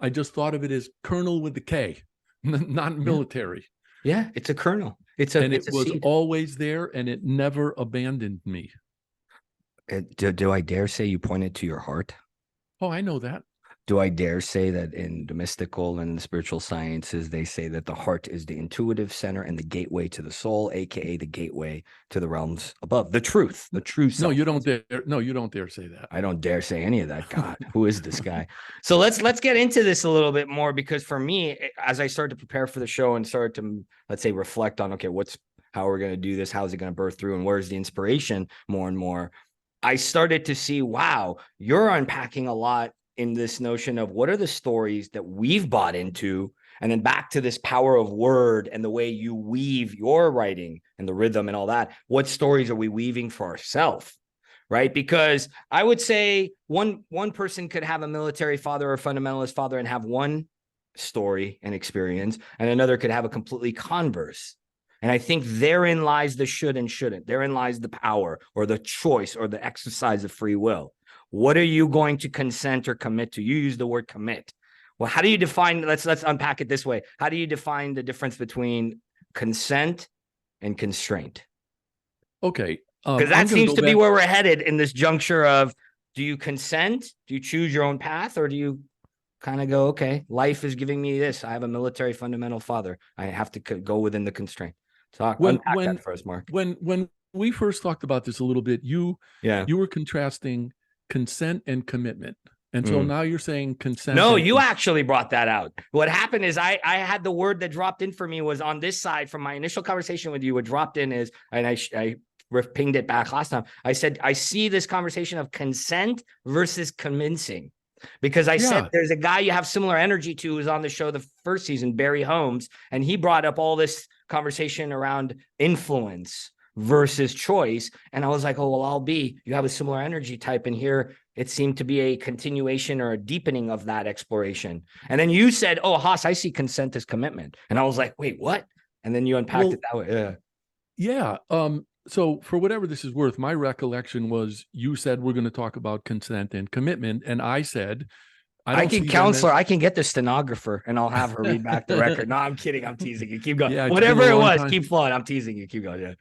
I just thought of it as colonel with the K. Not military. Yeah, it's a kernel. It was seed. always there, and it never abandoned me. Do I dare say you pointed to your heart? Oh, I know that. Do I dare say that in the mystical and the spiritual sciences, they say that the heart is the intuitive center and the gateway to the soul, aka the gateway to the realms above, the truth, the true self. No, you don't dare. No, you don't dare say that. I don't dare say any of that. God, who is this guy? So let's get into this a little bit more, because for me, as I started to prepare for the show and started to, let's say, reflect on, okay, how are we going to do this? How is it going to birth through? And where's the inspiration more and more? I started to see, wow, you're unpacking a lot in this notion of what are the stories that we've bought into, and then back to this power of word and the way you weave your writing and the rhythm and all that. What stories are we weaving for ourselves? Right? Because I would say one person could have a military father or a fundamentalist father and have one story and experience, and another could have a completely converse. And I think therein lies the should and shouldn't. Therein lies the power or the choice or the exercise of free will. What are you going to consent or commit to? You use the word commit. Well, how do you define, let's unpack it this way. How do you define the difference between consent and constraint? Okay. Because that seems to be where we're headed in this juncture of, do you consent? Do you choose your own path? Or do you kind of go, okay, life is giving me this. I have a military fundamental father. I have to go within the constraint. So unpack that for us, Mark. When we first talked about this a little bit, you were contrasting consent and commitment. And so now you're saying consent. No, you actually brought that out. What happened is I had the word that dropped in for me was on this side from my initial conversation with you. What dropped in is, and I pinged it back last time. I said, I see this conversation of consent versus convincing. Because I said there's a guy you have similar energy to who's on the show the first season, Barry Holmes, and he brought up all this conversation around influence versus choice. And I was like, oh, well, you have a similar energy type. And here it seemed to be a continuation or a deepening of that exploration. And then you said, oh, Haas, I see consent as commitment. And I was like, wait, what? And then you unpacked it that way. Yeah. So for whatever this is worth, my recollection was you said we're going to talk about consent and commitment. And I said, I can see them counsel her. as, I can get the stenographer and I'll have her read back the record. No, I'm kidding. I'm teasing you. Keep going. yeah, it's been Whatever a it long was, time. keep flowing. I'm teasing you. Keep going. Yeah.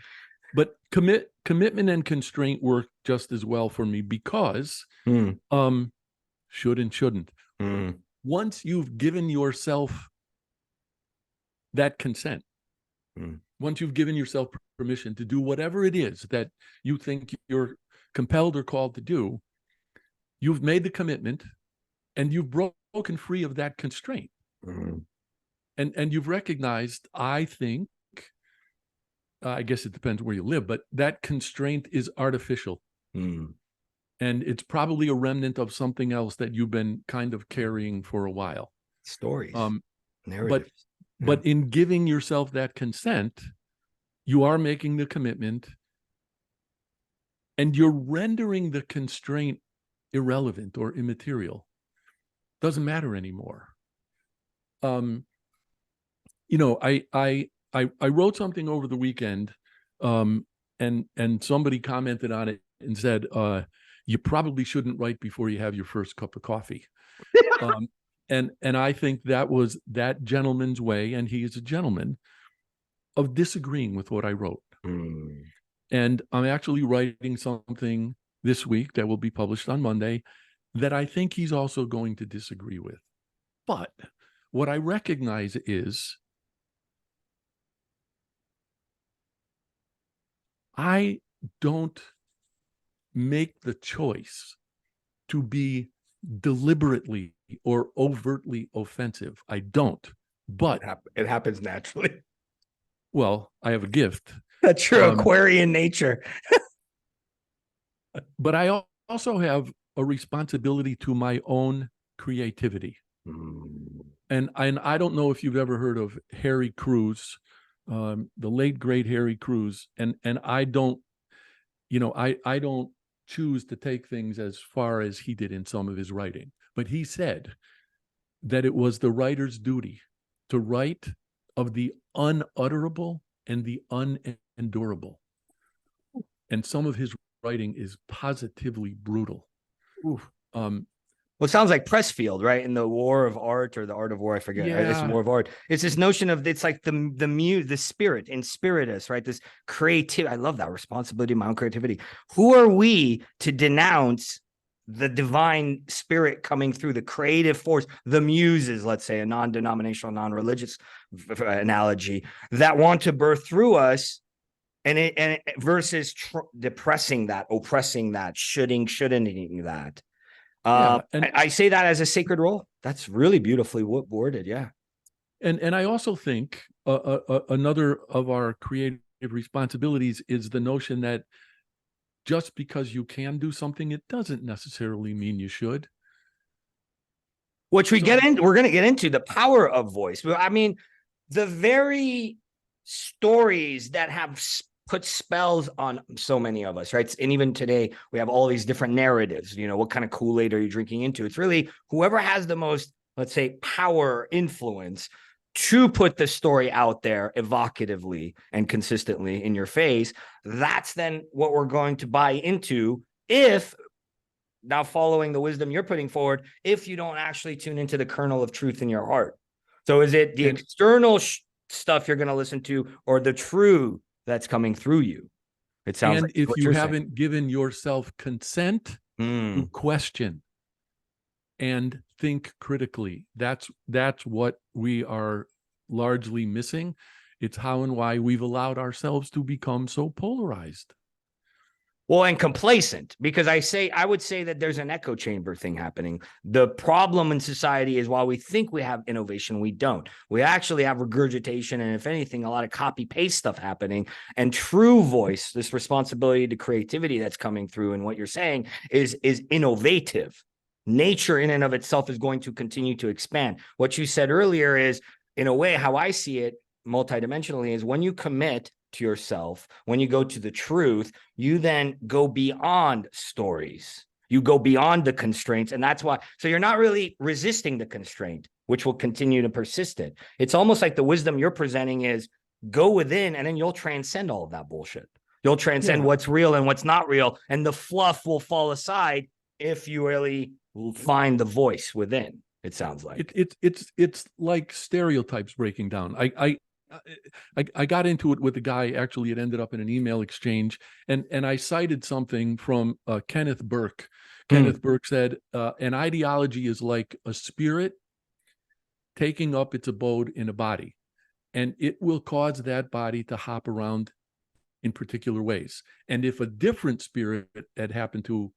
But commitment and constraint work just as well for me because should and shouldn't. Once you've given yourself that consent, once you've given yourself permission to do whatever it is that you think you're compelled or called to do, you've made the commitment and you've broken free of that constraint. And you've recognized, I think, I guess it depends where you live, but that constraint is artificial. And it's probably a remnant of something else that you've been kind of carrying for a while. Stories, narratives. But in giving yourself that consent, you are making the commitment and you're rendering the constraint irrelevant or immaterial. Doesn't matter anymore. I wrote something over the weekend, and somebody commented on it and said, you probably shouldn't write before you have your first cup of coffee. And I think that was that gentleman's way, and he is a gentleman, of disagreeing with what I wrote. And I'm actually writing something this week that will be published on Monday that I think he's also going to disagree with. But what I recognize is I don't make the choice to be deliberately or overtly offensive. I don't. But it happens naturally. Well, I have a gift. That's your Aquarian nature. But I also have a responsibility to my own creativity. And I don't know if you've ever heard of Harry Crews, the late great Harry Crews, and I don't, I don't choose to take things as far as he did in some of his writing, but he said that it was the writer's duty to write of the unutterable and the unendurable. And some of his writing is positively brutal. Well, it sounds like Pressfield, right? In the War of Art or the Art of War, I forget. Yeah. It's War of Art. It's this notion of, it's like the spirit, in spiritus, right? This creative. I love that responsibility, my own creativity. Who are we to denounce the divine spirit coming through, the creative force, the muses, let's say, a non-denominational, non-religious analogy, that want to birth through us, and versus depressing that, oppressing that, shouldn't that. And I say that as a sacred role. That's really beautifully worded. Yeah. And I also think another of our creative responsibilities is the notion that just because you can do something, it doesn't necessarily mean you should. Which we're going to get into the power of voice. I mean, the very stories that have put spells on so many of us, right? And even today, we have all these different narratives. What kind of Kool-Aid are you drinking into? It's really whoever has the most, let's say, power, influence to put the story out there evocatively and consistently in your face. That's then what we're going to buy into, if now following the wisdom you're putting forward, if you don't actually tune into the kernel of truth in your heart. So is it the external stuff you're going to listen to, or the true that's coming through you? It sounds like if you haven't given yourself consent to question and think critically, that's what we are largely missing. It's how and why we've allowed ourselves to become so polarized. Well, and complacent, because I would say that there's an echo chamber thing happening. The problem in society is, while we think we have innovation, we don't. We actually have regurgitation, and if anything, a lot of copy paste stuff happening. And true voice, this responsibility to creativity that's coming through, and what you're saying is innovative. Nature in and of itself is going to continue to expand. What you said earlier is, in a way, how I see it multidimensionally, is when you commit to yourself, when you go to the truth, you then go beyond stories. You go beyond the constraints. And that's why, so you're not really resisting the constraint, which will continue to persist it. It's almost like the wisdom you're presenting is go within, and then you'll transcend all of that bullshit. You'll transcend what's real and what's not real. And the fluff will fall aside if you really find the voice within. It sounds like It's like stereotypes breaking down. I got into it with a guy. Actually, it ended up in an email exchange, and I cited something from Kenneth Burke. Kenneth Burke said, an ideology is like a spirit taking up its abode in a body, and it will cause that body to hop around in particular ways. And if a different spirit had happened to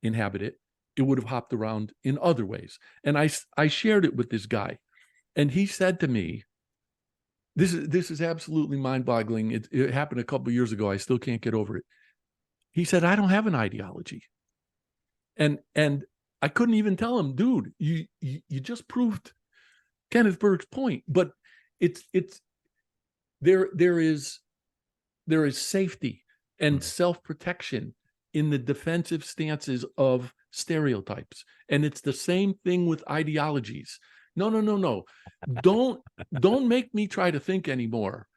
inhabit it, it would have hopped around in other ways. And I shared it with this guy, and he said to me, this is absolutely mind-boggling. It happened a couple of years ago. I still can't get over it. He said, I don't have an ideology. And I couldn't even tell him, dude, you just proved Kenneth Burke's point. But there is safety and self-protection in the defensive stances of stereotypes. And it's the same thing with ideologies. No. Don't make me try to think anymore.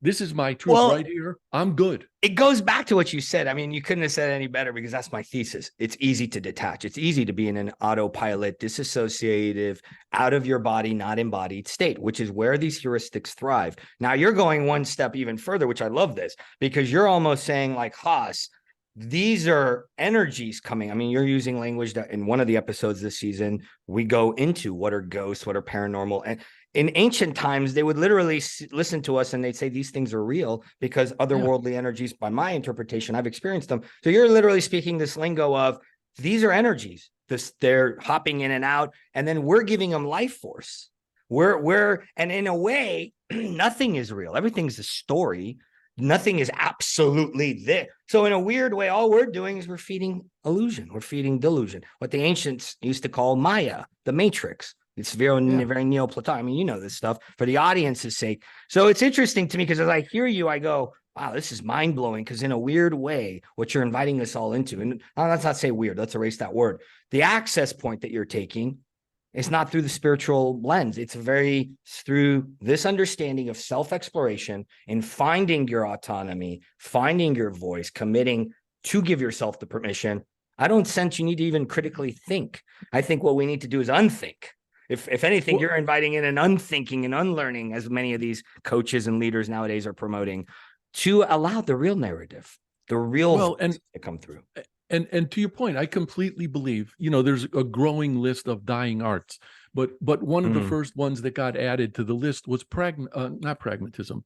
This is my truth right here. I'm good. It goes back to what you said. I mean, you couldn't have said it any better, because that's my thesis. It's easy to detach. It's easy to be in an autopilot, disassociative, out of your body, not embodied state, which is where these heuristics thrive. Now you're going one step even further, which I love this, because you're almost saying, like Haas, these are energies coming. I mean, you're using language that in one of the episodes this season, we go into what are ghosts, what are paranormal. And in ancient times, they would literally listen to us and they'd say these things are real because otherworldly energies, by my interpretation, I've experienced them. So you're literally speaking this lingo of these are energies. They're hopping in and out, and then we're giving them life force. And in a way, nothing is real. Everything's a story. Nothing is absolutely there. So in a weird way, all we're doing is we're feeding illusion. We're feeding delusion. What the ancients used to call Maya, the Matrix. It's very Neoplatonic. I mean, you know this stuff for the audience's sake. So it's interesting to me, because as I hear you, I go, wow, this is mind blowing. Because in a weird way, what you're inviting us all into, and let's not say weird, let's erase that word. The access point that you're taking, it's not through the spiritual lens. It's through this understanding of self-exploration and finding your autonomy, finding your voice, committing to give yourself the permission. I don't sense you need to even critically think. I think what we need to do is unthink. If anything, you're inviting in an unthinking and unlearning, as many of these coaches and leaders nowadays are promoting, to allow the real narrative, the real to come through. And to your point, I completely believe, there's a growing list of dying arts, but one of the first ones that got added to the list was not pragmatism,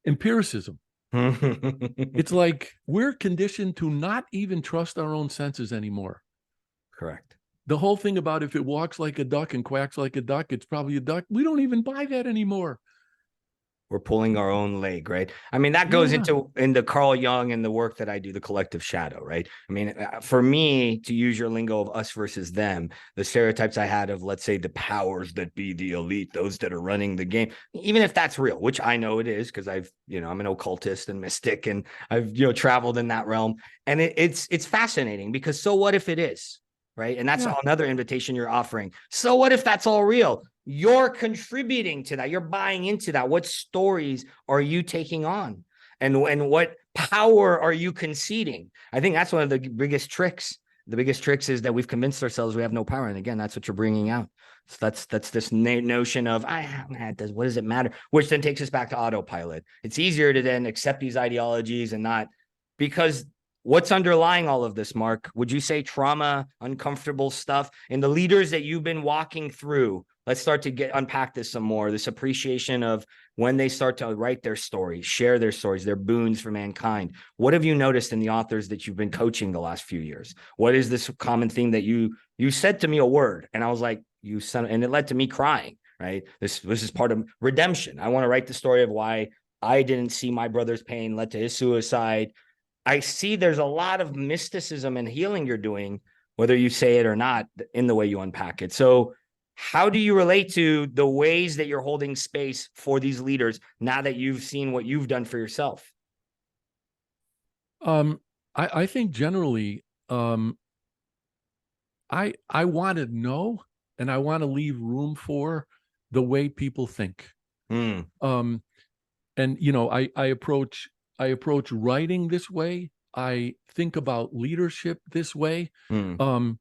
empiricism. It's like we're conditioned to not even trust our own senses anymore. Correct. The whole thing about if it walks like a duck and quacks like a duck, it's probably a duck. We don't even buy that anymore. We're pulling our own leg, right? I mean, that goes into Carl Jung and the work that I do, the collective shadow, right? I mean, for me, to use your lingo of us versus them, the stereotypes I had of, let's say, the powers that be, the elite, those that are running the game, even if that's real, which I know it is, because I'm an occultist and mystic, and I've, traveled in that realm. And it's fascinating, because so what if it is, right? And that's another invitation you're offering. So what if that's all real? You're contributing to that. You're buying into that. What stories are you taking on? And what power are you conceding? I think that's one of the biggest tricks. The biggest tricks is that we've convinced ourselves we have no power. And again, that's what you're bringing out. So that's this notion of, what does it matter? Which then takes us back to autopilot. It's easier to then accept these ideologies and not, because what's underlying all of this, Mark? Would you say trauma, uncomfortable stuff, and the leaders that you've been walking through? Let's start to unpack this some more. This appreciation of when they start to write their stories, share their stories, their boons for mankind. What have you noticed in the authors that you've been coaching the last few years? What is this common thing that you said to me a word, and I was like, and it led to me crying, right? This is part of redemption. I want to write the story of why I didn't see my brother's pain led to his suicide. I see there's a lot of mysticism and healing you're doing, whether you say it or not, in the way you unpack it. So how do you relate to the ways that you're holding space for these leaders now that you've seen what you've done for yourself? I think generally, I want to know, and I want to leave room for the way people think. And I approach writing this way. I think about leadership this way. Mm,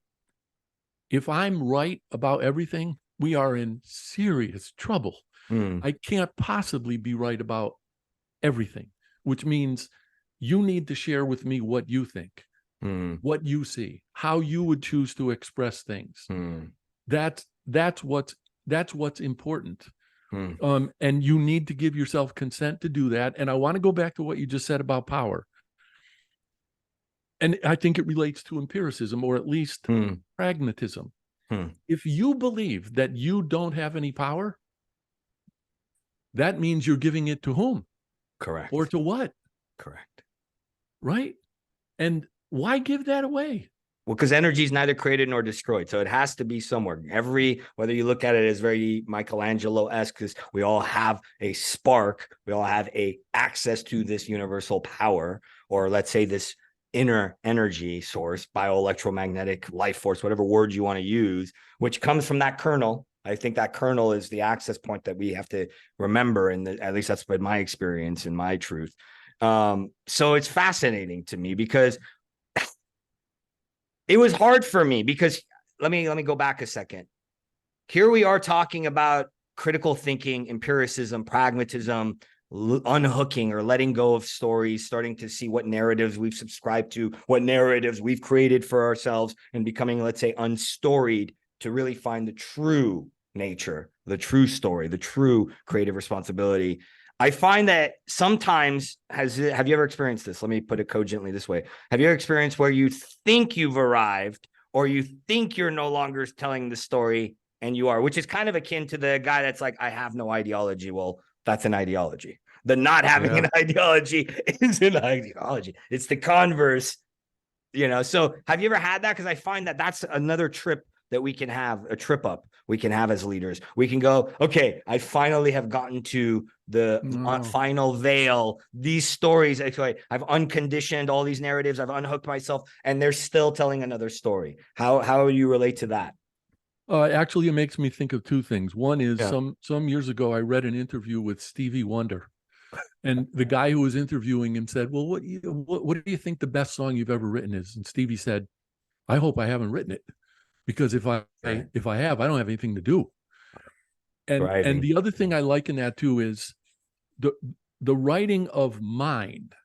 If I'm right about everything, we are in serious trouble. mm, I can't possibly be right about everything, which means you need to share with me what you think, mm, what you see, how you would choose to express things. mm, That's what's important. mm. And you need to give yourself consent to do that. And I want to go back to what you just said about power. And I think it relates to empiricism, or at least Mm, pragmatism. mm. If you believe that you don't have any power, that means you're giving it to whom Correct. or to what, Correct. right? And why give that away? Well, because energy is neither created nor destroyed. So it has to be somewhere. Whether you look at it as very Michelangelo-esque, because we all have a spark, we all have a access to this universal power, or let's say this inner energy source, bioelectromagnetic life force, whatever word you want to use, which comes from that kernel. I think that kernel is the access point that we have to remember. And at least that's been my experience and my truth. So it's fascinating to me because it was hard for me because let me go back a second. Here we are talking about critical thinking, empiricism, pragmatism, unhooking or letting go of stories, starting to see what narratives we've subscribed to, what narratives we've created for ourselves, and becoming, let's say, unstoried to really find the true nature, the true story, the true creative responsibility. I find that sometimes, have you ever experienced this? Let me put it cogently this way. Have you ever experienced where you think you've arrived or you think you're no longer telling the story and you are, which is kind of akin to the guy that's like, I have no ideology. Well, that's an ideology. The not having an ideology is an ideology. It's the converse, So have you ever had that? Because I find that that's another trip that we can have, a trip up we can have as leaders. We can go, okay, I finally have gotten to the final veil. These stories, actually, I've unconditioned all these narratives. I've unhooked myself, and they're still telling another story. How do you relate to that? Actually, it makes me think of two things. One is some years ago, I read an interview with Stevie Wonder, and the guy who was interviewing him said, "Well, what do you think the best song you've ever written is?" And Stevie said, "I hope I haven't written it, because if I have, I don't have anything to do." And the other thing I like in that too is the writing of mind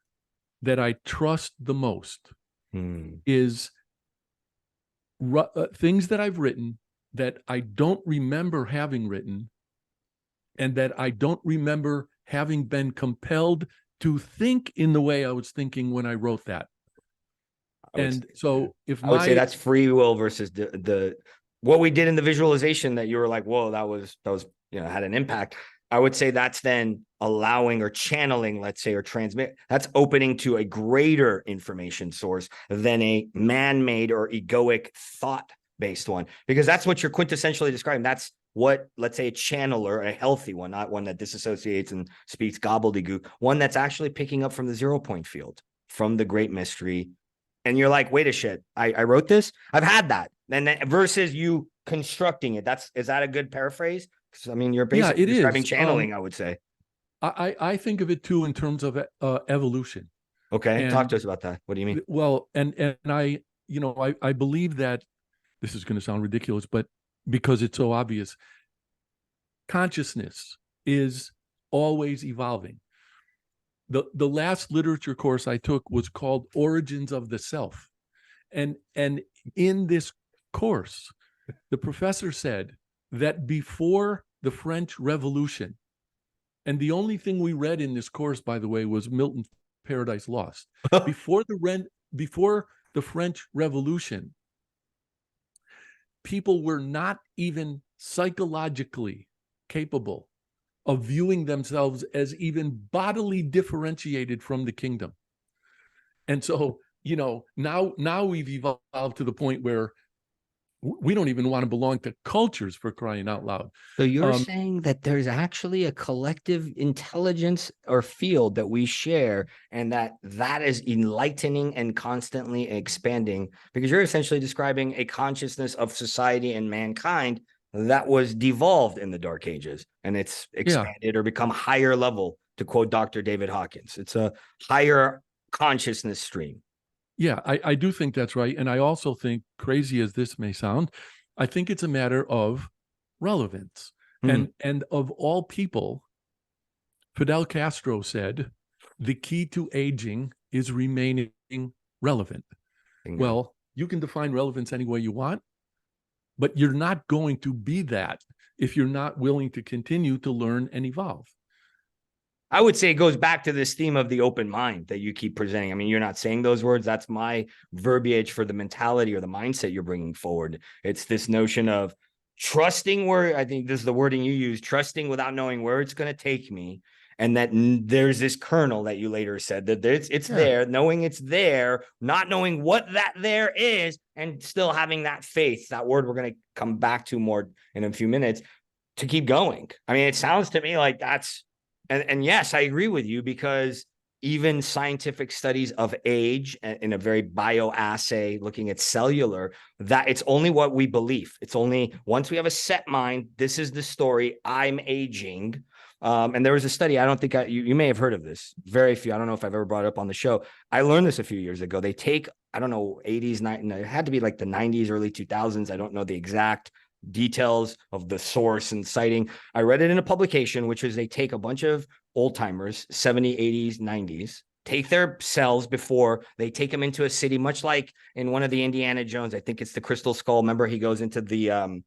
that I trust the most is things that I've written that I don't remember having written, and that I don't remember having been compelled to think in the way I was thinking when I wrote that. And so if I would say that's free will versus the what we did in the visualization that you were like, whoa, that was had an impact. I would say that's then allowing or channeling, let's say, or transmit. That's opening to a greater information source than a man-made or egoic thought-based one, because that's what you're quintessentially describing. That's what, let's say, a channeler, a healthy one, not one that disassociates and speaks gobbledygook, one that's actually picking up from the 0 point field, from the great mystery. And you're like, wait a shit, I wrote this. I've had that. And then versus you constructing it. Is that a good paraphrase? I mean, you're basically describing channeling, I would say. I think of it too in terms of evolution. Okay, talk to us about that. What do you mean? Well, and I believe that this is going to sound ridiculous, but because it's so obvious, consciousness is always evolving. The last literature course I took was called Origins of the Self. And in this course, the professor said that before the French Revolution, and the only thing we read in this course, by the way, was Milton's Paradise Lost. Before the French Revolution, people were not even psychologically capable of viewing themselves as even bodily differentiated from the kingdom. And so, now we've evolved to the point where we don't even want to belong to cultures, for crying out loud. So you're saying that there's actually a collective intelligence or field that we share, and that is enlightening and constantly expanding, because you're essentially describing a consciousness of society and mankind that was devolved in the Dark Ages, and it's expanded or become higher level, to quote Dr. David Hawkins. It's a higher consciousness stream. Yeah, I do think that's right. And I also think, crazy as this may sound, I think it's a matter of relevance. Hmm. And of all people, Fidel Castro said, the key to aging is remaining relevant. Bingo. Well, you can define relevance any way you want, but you're not going to be that if you're not willing to continue to learn and evolve. I would say it goes back to this theme of the open mind that you keep presenting. I mean, you're not saying those words. That's my verbiage for the mentality or the mindset you're bringing forward. It's this notion of trusting where, I think this is the wording you use, trusting without knowing where it's going to take me. And that there's this kernel that you later said that it's there, knowing it's there, not knowing what that there is, and still having that faith, that word we're going to come back to more in a few minutes, to keep going. I mean, it sounds to me like that's, and yes, I agree with you, because even scientific studies of age in a very bioassay, looking at cellular, that it's only what we believe. It's only once we have a set mind, this is the story, I'm aging. And there was a study, I don't think you may have heard of this, very few, I don't know if I've ever brought it up on the show. I learned this a few years ago. They take, I don't know, 80s, 90s, it had to be like the 90s, early 2000s. I don't know the exact details of the source and citing. I read it in a publication, which is they take a bunch of old timers, 70s, 80s, 90s, take their cells before they take them into a city, much like in one of the Indiana Jones, I think it's the Crystal Skull. Remember, he goes into the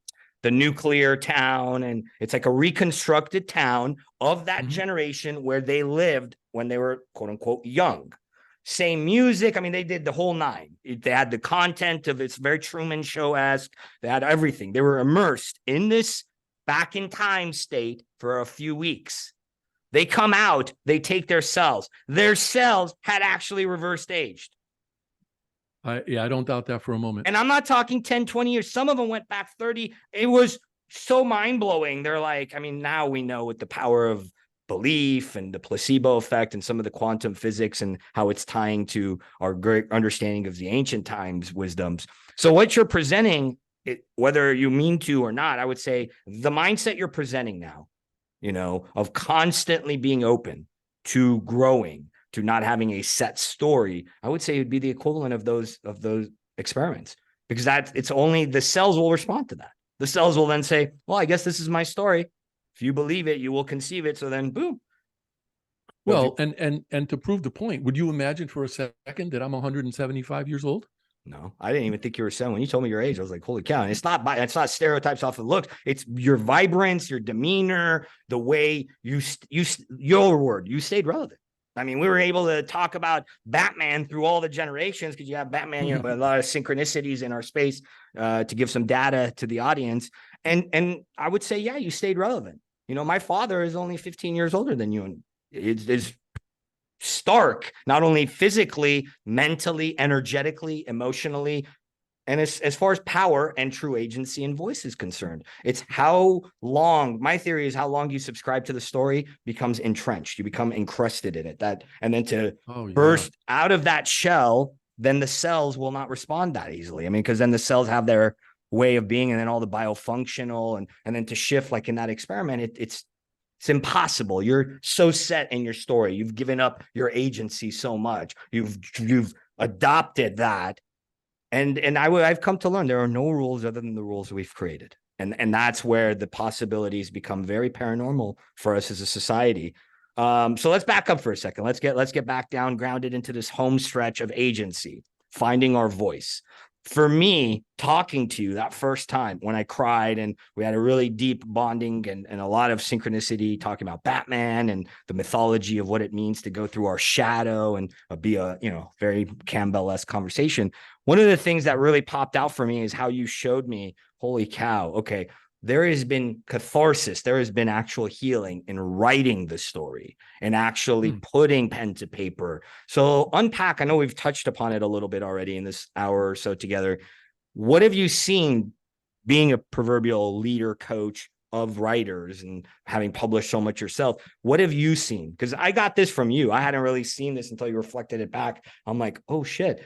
nuclear town, and it's like a reconstructed town of that generation where they lived when they were quote unquote young. Same music. I mean, they did the whole nine. They had the content of it's very Truman Show-esque. They had everything. They were immersed in this back in time state for a few weeks. They come out, they take their cells. Their cells had actually reversed aged. I don't doubt that for a moment. And I'm not talking 10, 20 years. Some of them went back 30. It was so mind-blowing. They're like, I mean, now we know with the power of belief and the placebo effect and some of the quantum physics and how it's tying to our great understanding of the ancient times wisdoms. So what you're presenting, whether you mean to or not, I would say the mindset you're presenting now, of constantly being open to growing, to not having a set story, I would say it would be the equivalent of those experiments, because it's only the cells will respond to that. The cells will then say, well, I guess this is my story. If you believe it, you will conceive it. So then, boom. Well, and to prove the point, would you imagine for a second that I'm 175 years old? No, I didn't even think you were 7. When you told me your age, I was like, holy cow. And it's not stereotypes off of looks. It's your vibrance, your demeanor, the way you stayed relevant. I mean, we were able to talk about Batman through all the generations, because you have Batman, a lot of synchronicities in our space to give some data to the audience. And I would say, yeah, you stayed relevant. My father is only 15 years older than you. And it's stark, not only physically, mentally, energetically, emotionally, and as far as power and true agency and voice is concerned. It's how long, my theory is how long you subscribe to the story becomes entrenched. You become encrusted in it. And then to burst out of that shell, then the cells will not respond that easily. I mean, because then the cells have their way of being, and then all the biofunctional, and then to shift, like in that experiment, it's impossible. You're so set in your story. You've given up your agency so much. You've adopted that. And I've come to learn there are no rules other than the rules we've created. And that's where the possibilities become very paranormal for us as a society. So let's back up for a second. Let's get back down, grounded into this home stretch of agency, finding our voice. For me, talking to you that first time when I cried, and we had a really deep bonding and a lot of synchronicity, talking about Batman and the mythology of what it means to go through our shadow and be a, very Campbell-esque conversation. One of the things that really popped out for me is how you showed me, holy cow, okay, there has been catharsis. There has been actual healing in writing the story and actually putting pen to paper. So unpack, I know we've touched upon it a little bit already in this hour or so together. What have you seen being a proverbial leader, coach of writers and having published so much yourself? What have you seen? Because I got this from you. I hadn't really seen this until you reflected it back. I'm like, oh shit.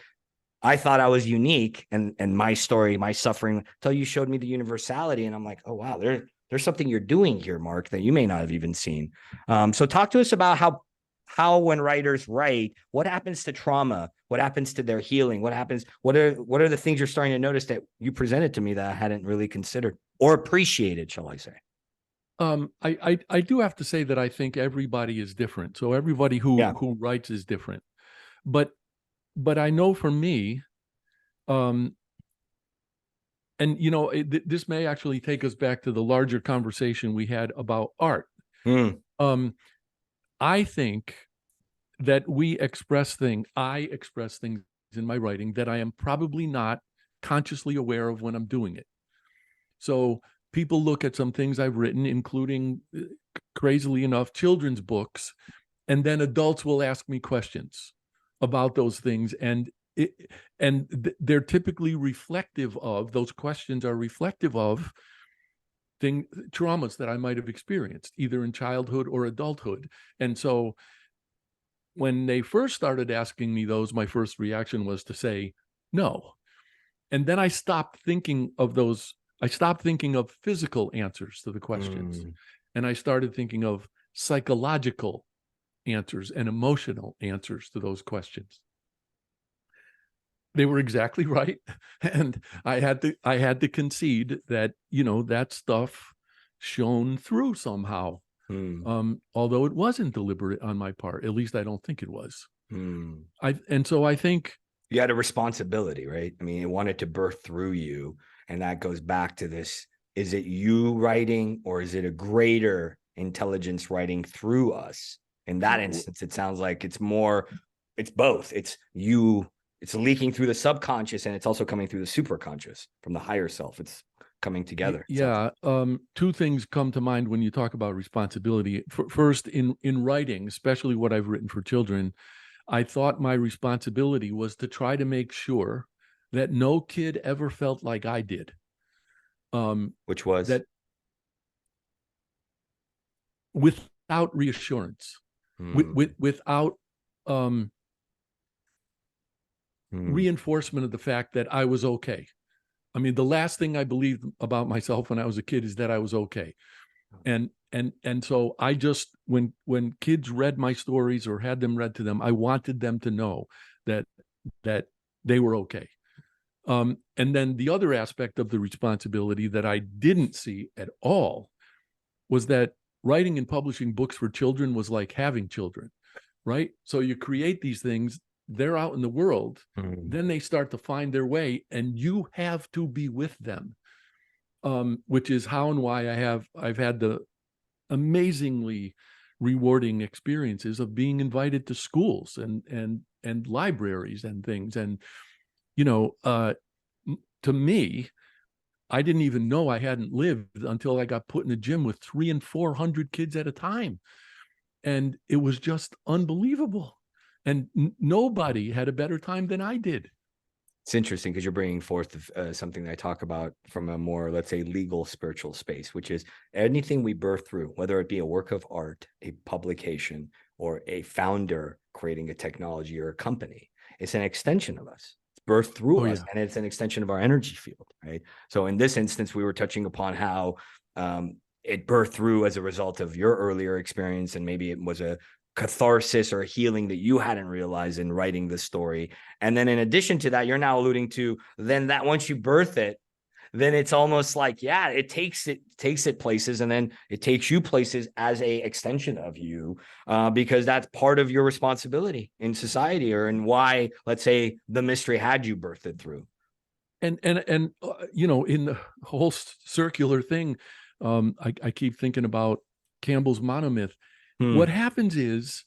I thought I was unique and my story, my suffering, until you showed me the universality. And I'm like, oh, wow, there's something you're doing here, Mark, that you may not have even seen. So talk to us about how how when writers write, what happens to trauma? What happens to their healing? What happens? What are the things you're starting to notice that you presented to me that I hadn't really considered or appreciated, shall I say? I do have to say that I think everybody is different. So everybody who writes is different. But I know for me, and this may actually take us back to the larger conversation we had about art. I think that I express things in my writing that I am probably not consciously aware of when I'm doing it. So people look at some things I've written, including, crazily enough, children's books, and then adults will ask me questions about those things, and they're typically reflective of, those questions are reflective of traumas that I might have experienced either in childhood or adulthood. And so when they first started asking me those, my first reaction was to say no. And then I stopped thinking of those. I stopped thinking of physical answers to the questions. And I started thinking of psychological answers and emotional answers to those questions. They were exactly right. And I had to concede that, that stuff shone through somehow. Although it wasn't deliberate on my part, at least I don't think it was. And so I think you had a responsibility, right? I mean, it wanted to birth through you. And that goes back to this. Is it you writing, or is it a greater intelligence writing through us? In that instance, it sounds like it's both. It's you, it's leaking through the subconscious, and it's also coming through the superconscious from the higher self. It's coming together. Yeah. Two things come to mind when you talk about responsibility. First, in writing, especially what I've written for children, I thought my responsibility was to try to make sure that no kid ever felt like I did. Which was? That without reassurance, without reinforcement of the fact that I was okay. I mean, the last thing I believed about myself when I was a kid is that I was okay. And so I just, when kids read my stories or had them read to them, I wanted them to know that they were okay. And then the other aspect of the responsibility that I didn't see at all was that writing and publishing books for children was like having children, right? So you create these things, they're out in the world, then they start to find their way, and you have to be with them, which is how and why I've had the amazingly rewarding experiences of being invited to schools and libraries and things. And to me, I didn't even know I hadn't lived until I got put in a gym with 300 and 400 kids at a time. And it was just unbelievable. And nobody had a better time than I did. It's interesting because you're bringing forth something that I talk about from a more, let's say, legal spiritual space, which is anything we birth through, whether it be a work of art, a publication, or a founder creating a technology or a company. It's an extension of us. It's birthed through us, and it's an extension of our energy field, right? So in this instance, we were touching upon how it birthed through as a result of your earlier experience, and maybe it was a catharsis or healing that you hadn't realized in writing the story. And then in addition to that, you're now alluding to then that once you birth it, then it's almost like, yeah, it takes it places, and then it takes you places as a extension of you, because that's part of your responsibility in society, or in why, let's say, the mystery had you birthed it through. And in the whole circular thing, I keep thinking about Campbell's monomyth. What happens is,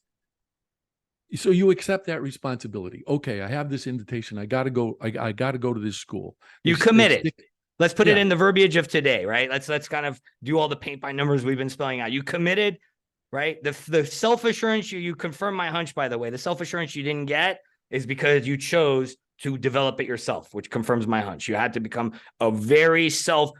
so you accept that responsibility. Okay, I have this invitation. I got to go. I got to go to this school. You committed. Let's put it in the verbiage of today, right? Let's kind of do all the paint by numbers we've been spelling out. You committed, right? The self-assurance, you confirm my hunch, by the way. The self-assurance you didn't get is because you chose to develop it yourself, which confirms my hunch. You had to become a very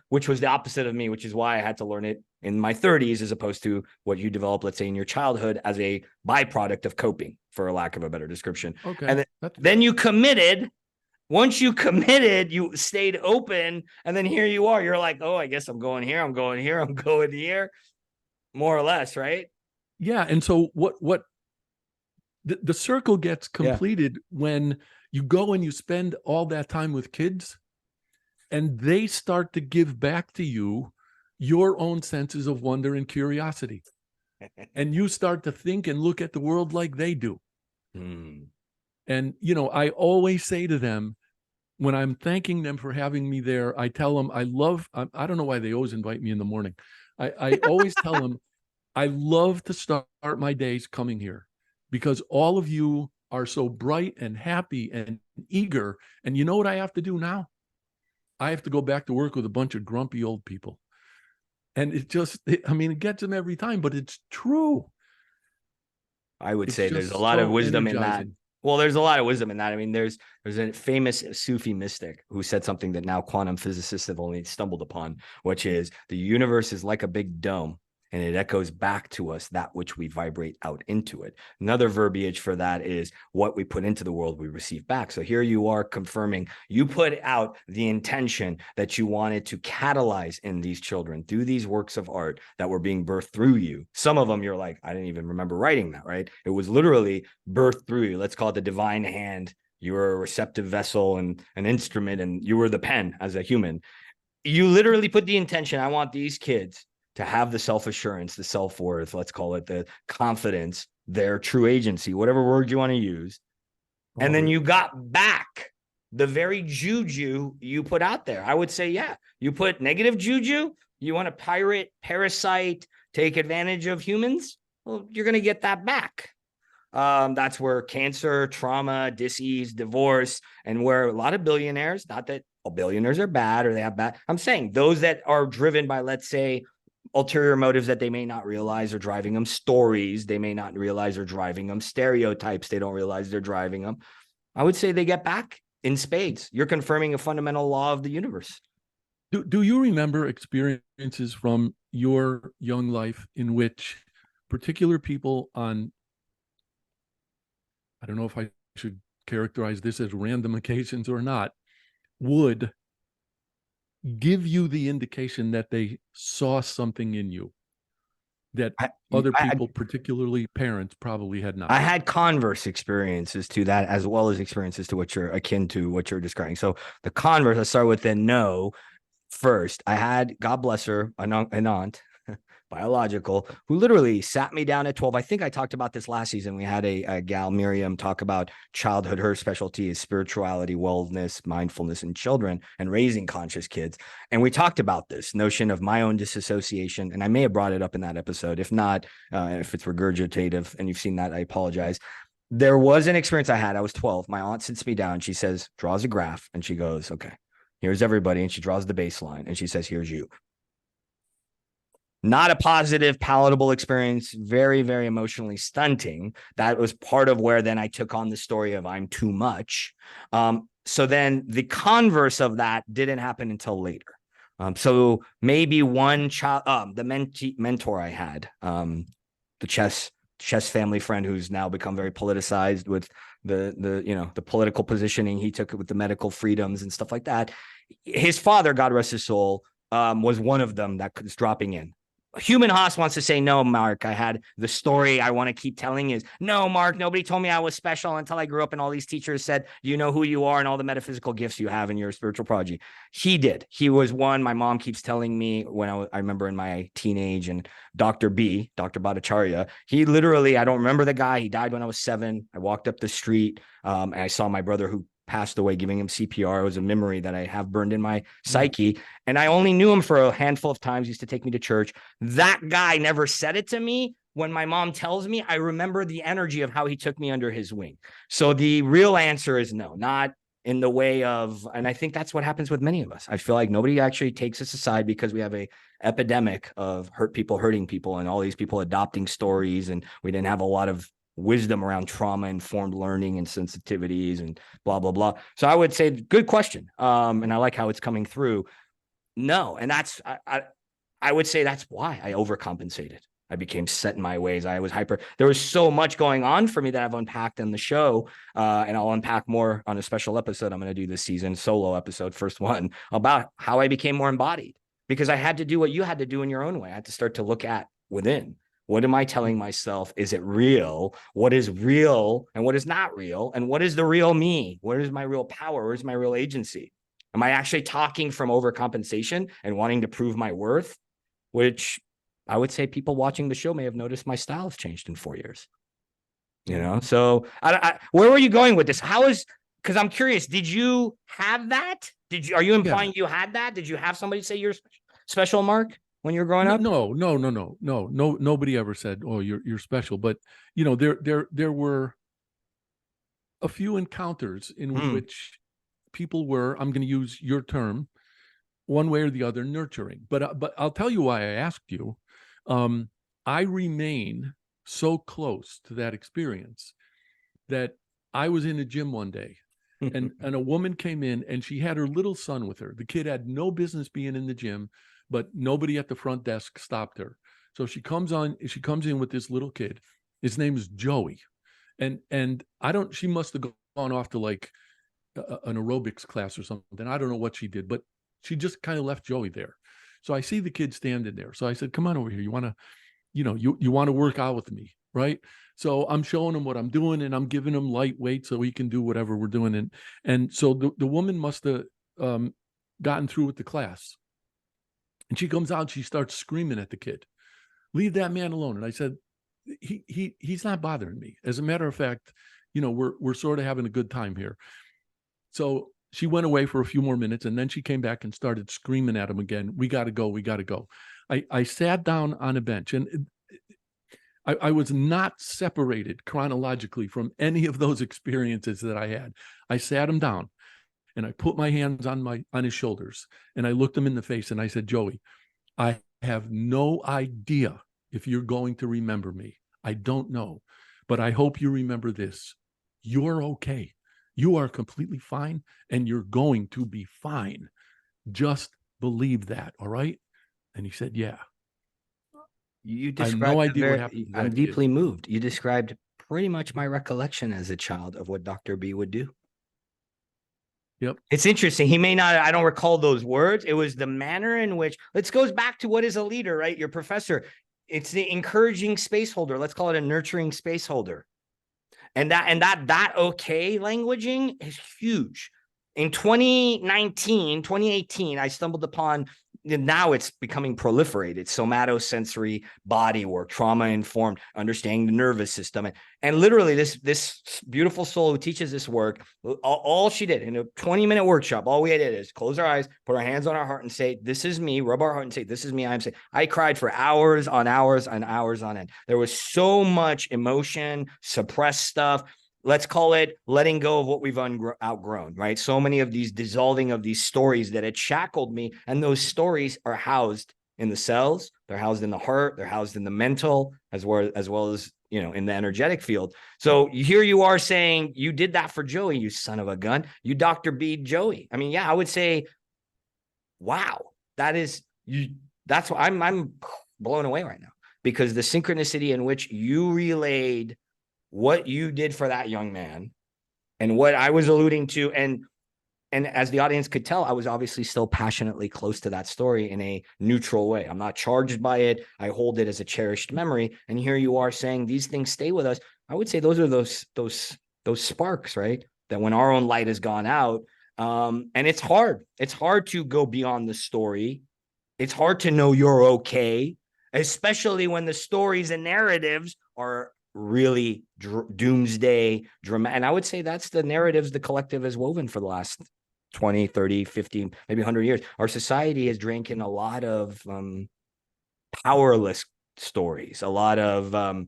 which was the opposite of me, which is why I had to learn it in my 30s, as opposed to what you developed, let's say, in your childhood as a byproduct of coping, for a lack of a better description. Okay. And then you committed. Once you committed, you stayed open. And then here you are. You're like, oh, I guess I'm going here. I'm going here. I'm going here. More or less, right? Yeah. And so what the circle gets Yeah. completed when you go and you spend all that time with kids and they start to give back to you your own senses of wonder and curiosity. And you start to think and look at the world like they do. Hmm. And, you know, I always say to them, when I'm thanking them for having me there, I tell them I don't know why they always invite me in the morning. I always tell them I love to start my days coming here because all of you are so bright and happy and eager. And you know what I have to do now? I have to go back to work with a bunch of grumpy old people. And it gets them every time, but it's true. I would It's say there's a just lot of so wisdom in that. energizing. Well, there's a lot of wisdom in that. I mean, there's a famous Sufi mystic who said something that now quantum physicists have only stumbled upon, which is the universe is like a big dome and it echoes back to us that which we vibrate out into it. Another verbiage for that is what we put into the world, we receive back. So here you are confirming you put out the intention that you wanted to catalyze in these children through these works of art that were being birthed through you. Some of them you're like, I didn't even remember writing that, right? It was literally birthed through you. Let's call it the divine hand. You were a receptive vessel and an instrument, and you were the pen as a human. You literally put the intention, I want these kids to have the self-assurance, the self-worth, let's call it the confidence, their true agency, whatever word you want to use. And then you got back the very juju you put out there. I would say, yeah, you put negative juju, you want to pirate, parasite, take advantage of humans, well, you're going to get that back. That's where cancer, trauma, disease, divorce, and where a lot of billionaires, not that all billionaires are bad or they have bad, I'm saying those that are driven by, let's say, ulterior motives that they may not realize are driving them, stories they may not realize are driving them, stereotypes they don't realize they're driving them. I would say they get back in spades. You're confirming a fundamental law of the universe. Do you remember experiences from your young life in which particular people on, I don't know if I should characterize this as random occasions or not, would give you the indication that they saw something in you that other people, particularly parents, probably had not? I had converse experiences to that, as well as experiences to what you're akin to what you're describing. So the converse, I start with the no first. I had, God bless her, an aunt, biological, who literally sat me down at 12. I think I talked about this last season. We had a gal, Miriam, talk about childhood. Her specialty is spirituality, wellness, mindfulness in children and raising conscious kids. And we talked about this notion of my own disassociation. And I may have brought it up in that episode. If not, if it's regurgitative and you've seen that, I apologize. There was an experience I had. I was 12. My aunt sits me down. She says, draws a graph. And she goes, okay, here's everybody. And she draws the baseline. And she says, here's you. Not a positive, palatable experience, very, very emotionally stunting. That was part of where then I took on the story of I'm too much. So then the converse of that didn't happen until later. So maybe one child, the mentor I had, the chess family friend who's now become very politicized with the political positioning he took with the medical freedoms and stuff like that. His father, God rest his soul, was one of them that was dropping in. Human Haas wants to say, no, Mark, I had the story I want to keep telling is, no, Mark, nobody told me I was special until I grew up and all these teachers said, you know who you are and all the metaphysical gifts you have in your spiritual prodigy. He did. He was one. My mom keeps telling me when I remember in my teenage, and Dr. Bhattacharya, he literally, I don't remember the guy. He died when I was 7. I walked up the street and I saw my brother who passed away giving him CPR. It was a memory that I have burned in my psyche. And I only knew him for a handful of times. He used to take me to church. That guy never said it to me. When my mom tells me, I remember the energy of how he took me under his wing. So the real answer is no, not in the way of, and I think that's what happens with many of us. I feel like nobody actually takes us aside because we have a epidemic of hurt people hurting people and all these people adopting stories. And we didn't have a lot of wisdom around trauma-informed learning and sensitivities and blah, blah, blah. So I would say, good question. And I like how it's coming through. No. And that's, I would say that's why I overcompensated. I became set in my ways. I was hyper. There was so much going on for me that I've unpacked in the show. And I'll unpack more on a special episode I'm going to do this season, solo episode, first one, about how I became more embodied, because I had to do what you had to do in your own way. I had to start to look at within. What am I telling myself? Is it real? What is real and what is not real? And what is the real me? What is my real power? Where's my real agency? Am I actually talking from overcompensation and wanting to prove my worth? Which I would say people watching the show may have noticed my style has changed in 4 years. You know, so where were you going with this? Because I'm curious, did you have that? Are you implying you had that? Did you have somebody say you're special, Mark, when you were growing up? No. Nobody ever said, "Oh, you're special." But you know, there were a few encounters in which people were, I'm going to use your term, one way or the other, nurturing. But I'll tell you why I asked you. I remain so close to that experience that I was in a gym one day and a woman came in and she had her little son with her. The kid had no business being in the gym, but nobody at the front desk stopped her. So she comes in with this little kid. His name is Joey. And she must have gone off to like an aerobics class or something. I don't know what she did, but she just kind of left Joey there. So I see the kid standing there. So I said, come on over here. You want to, you want to work out with me, right? So I'm showing him what I'm doing and I'm giving him light weight so he can do whatever we're doing. And so the woman must have gotten through with the class. And she comes out and she starts screaming at the kid, leave that man alone. And I said, he's not bothering me. As a matter of fact, we're sort of having a good time here. So she went away for a few more minutes and then she came back and started screaming at him again. We got to go. We got to go. I sat down on a bench and I was not separated chronologically from any of those experiences that I had. I sat him down and I put my hands on his shoulders and I looked him in the face and I said, Joey, I have no idea if you're going to remember me. I don't know, but I hope you remember this. You're okay. You are completely fine and you're going to be fine. Just believe that. All right. And he said, yeah. You described I have no idea what happened. I'm deeply moved. You described pretty much my recollection as a child of what Dr. B would do. Yep. It's interesting. He may not, I don't recall those words. It was the manner in which, let's goes back to what is a leader, right? Your professor. It's the encouraging space holder. Let's call it a nurturing space holder. And that okay languaging is huge. In 2018, I stumbled upon, now it's becoming proliferated, somatosensory body work, trauma-informed, understanding the nervous system. And literally this beautiful soul who teaches this work, all she did in a 20-minute workshop, all we did is close our eyes, put our hands on our heart and say, this is me, rub our heart and say, this is me, I'm saying. I cried for hours on hours and hours on end. There was so much emotion, suppressed stuff. Let's call it letting go of what we've outgrown, right? So many of these dissolving of these stories that had shackled me. And those stories are housed in the cells. They're housed in the heart. They're housed in the mental, as well as, in the energetic field. So here you are saying you did that for Joey, you son of a gun. You Dr. B Joey. I mean, yeah, I would say, wow, that's what I'm blown away right now, because the synchronicity in which you relayed what you did for that young man and what I was alluding to. And as the audience could tell, I was obviously still passionately close to that story in a neutral way. I'm not charged by it. I hold it as a cherished memory. And here you are saying these things stay with us. I would say those are those sparks, right? That when our own light has gone out, and it's hard to go beyond the story. It's hard to know you're okay, especially when the stories and narratives are really doomsday dramatic. And I would say that's the narratives the collective has woven for the last 20, 30, 50, maybe 100 years. Our society has drank in a lot of powerless stories, a lot of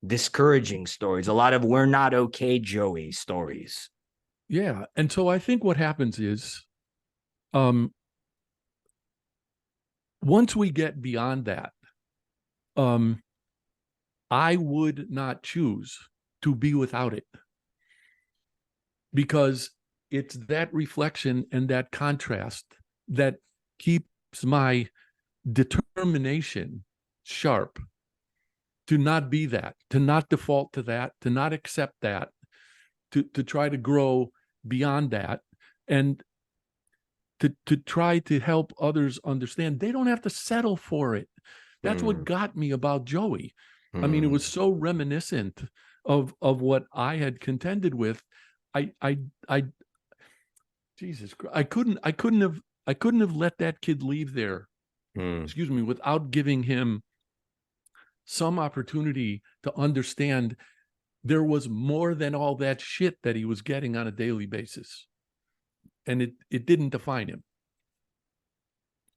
discouraging stories, a lot of we're not okay, Joey stories. Yeah. And so I think what happens is once we get beyond that, I would not choose to be without it, because it's that reflection and that contrast that keeps my determination sharp to not be that, to not default to that, to not accept that, to try to grow beyond that, and to try to help others understand they don't have to settle for it. That's what got me about Joey. I mean, it was so reminiscent of what I had contended with. I Jesus Christ, I couldn't have let that kid leave there, excuse me, without giving him some opportunity to understand there was more than all that shit that he was getting on a daily basis. And it didn't define him.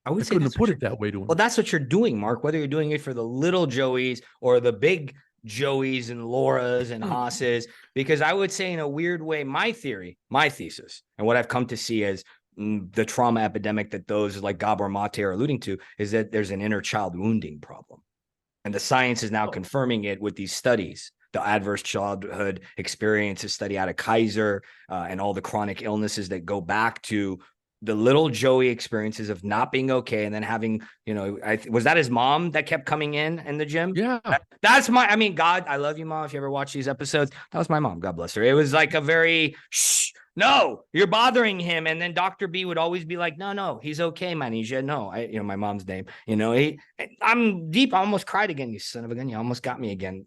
I would I say couldn't that's have put what it that way to him. Well, that's what you're doing, Mark, whether you're doing it for the little Joeys or the big Joeys and Lauras and Haas's, because I would say in a weird way, my thesis, and what I've come to see as the trauma epidemic that those like Gabor Mate are alluding to is that there's an inner child wounding problem. And the science is now confirming it with these studies. The adverse childhood experiences study out of Kaiser and all the chronic illnesses that go back to the little Joey experiences of not being okay. And then having, was that his mom that kept coming in the gym? Yeah. That's God, I love you, Mom. If you ever watch these episodes, that was my mom. God bless her. It was like a very, no, you're bothering him. And then Dr. B would always be like, no, he's okay, Manisha. No, my mom's name, I'm deep. I almost cried again. You son of a gun. You almost got me again.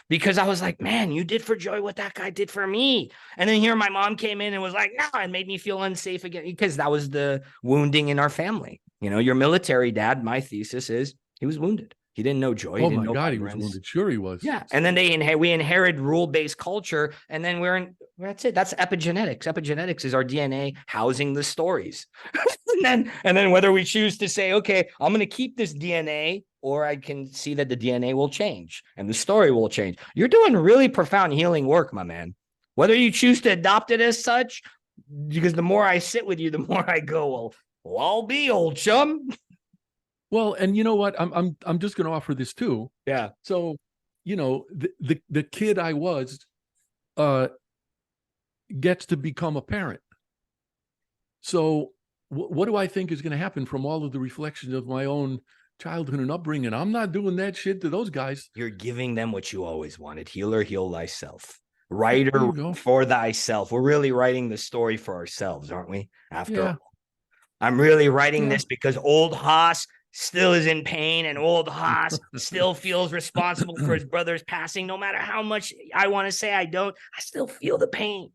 Because I was like, man, you did for Joy what that guy did for me. And then here my mom came in and was like, no, it made me feel unsafe again because that was the wounding in our family. Your military dad, my thesis is he was wounded. He didn't know joy. Oh my God, he was wounded. Sure he was. Yeah. And then we inherit rule-based culture. And then that's it. That's epigenetics. Epigenetics is our DNA housing the stories. and then whether we choose to say, okay, I'm going to keep this DNA, or I can see that the DNA will change and the story will change. You're doing really profound healing work, my man. Whether you choose to adopt it as such, because the more I sit with you, the more I go, well, I'll be, old chum. Well, and you know what? I'm just going to offer this too. Yeah. So, the kid I was gets to become a parent. So, what do I think is going to happen from all of the reflections of my own childhood and upbringing? I'm not doing that shit to those guys. You're giving them what you always wanted. Healer, heal thyself. Writer, for thyself. We're really writing the story for ourselves, aren't we? After all. I'm really writing this because old Haas still is in pain, and old Haas still feels responsible for his brother's passing. No matter how much I want to say I don't, I still feel the pain.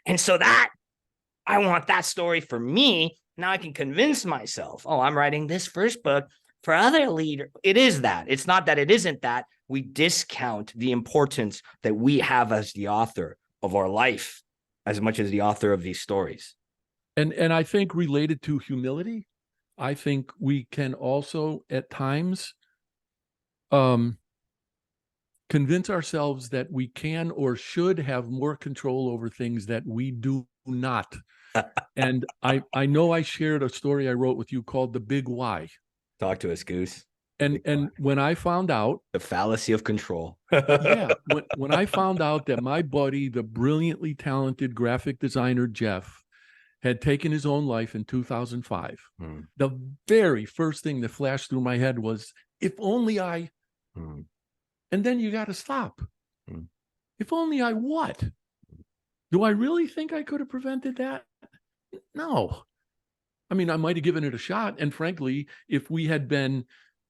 And so I want that story for me. Now I can convince myself, I'm writing this first book for other leaders. It is that. It's not that it isn't that. We discount the importance that we have as the author of our life as much as the author of these stories. And I think related to humility, I think we can also at times convince ourselves that we can or should have more control over things that we do not. And I know I shared a story I wrote with you called The Big Why. Talk to us, Goose. And when I found out the fallacy of control. when I found out that my buddy, the brilliantly talented graphic designer Jeff, had taken his own life in 2005. The very first thing that flashed through my head was, if only I, and then you got to stop. If only I what? Do I really think I could have prevented that? No. I mean, I might have given it a shot. And frankly, if we had been,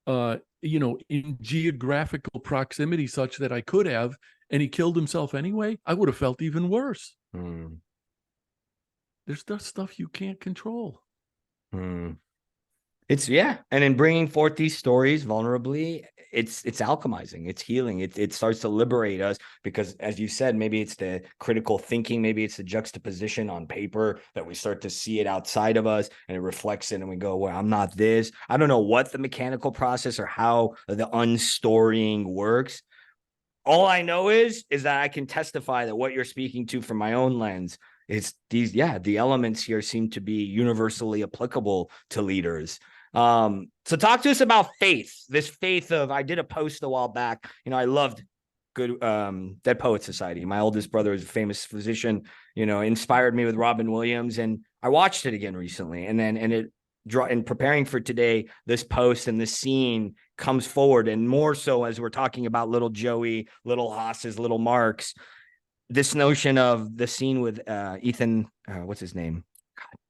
in geographical proximity such that I could have, and he killed himself anyway, I would have felt even worse. There's just stuff you can't control. It's and in bringing forth these stories vulnerably, it's alchemizing, it's healing, it starts to liberate us, because as you said, maybe it's the critical thinking, maybe it's the juxtaposition on paper that we start to see it outside of us and it reflects it and we go, well, I'm not this. I don't know what the mechanical process or how the unstorying works. All I know is that I can testify that what you're speaking to from my own lens, it's these, the elements here seem to be universally applicable to leaders. So talk to us about faith, this faith of, I did a post a while back, I loved Dead Poets Society. My oldest brother is a famous physician, inspired me with Robin Williams, and I watched it again recently. And in preparing for today, this post and this scene comes forward, and more so as we're talking about little Joey, little Haas's, little Mark's, this notion of the scene with Ethan, what's his name?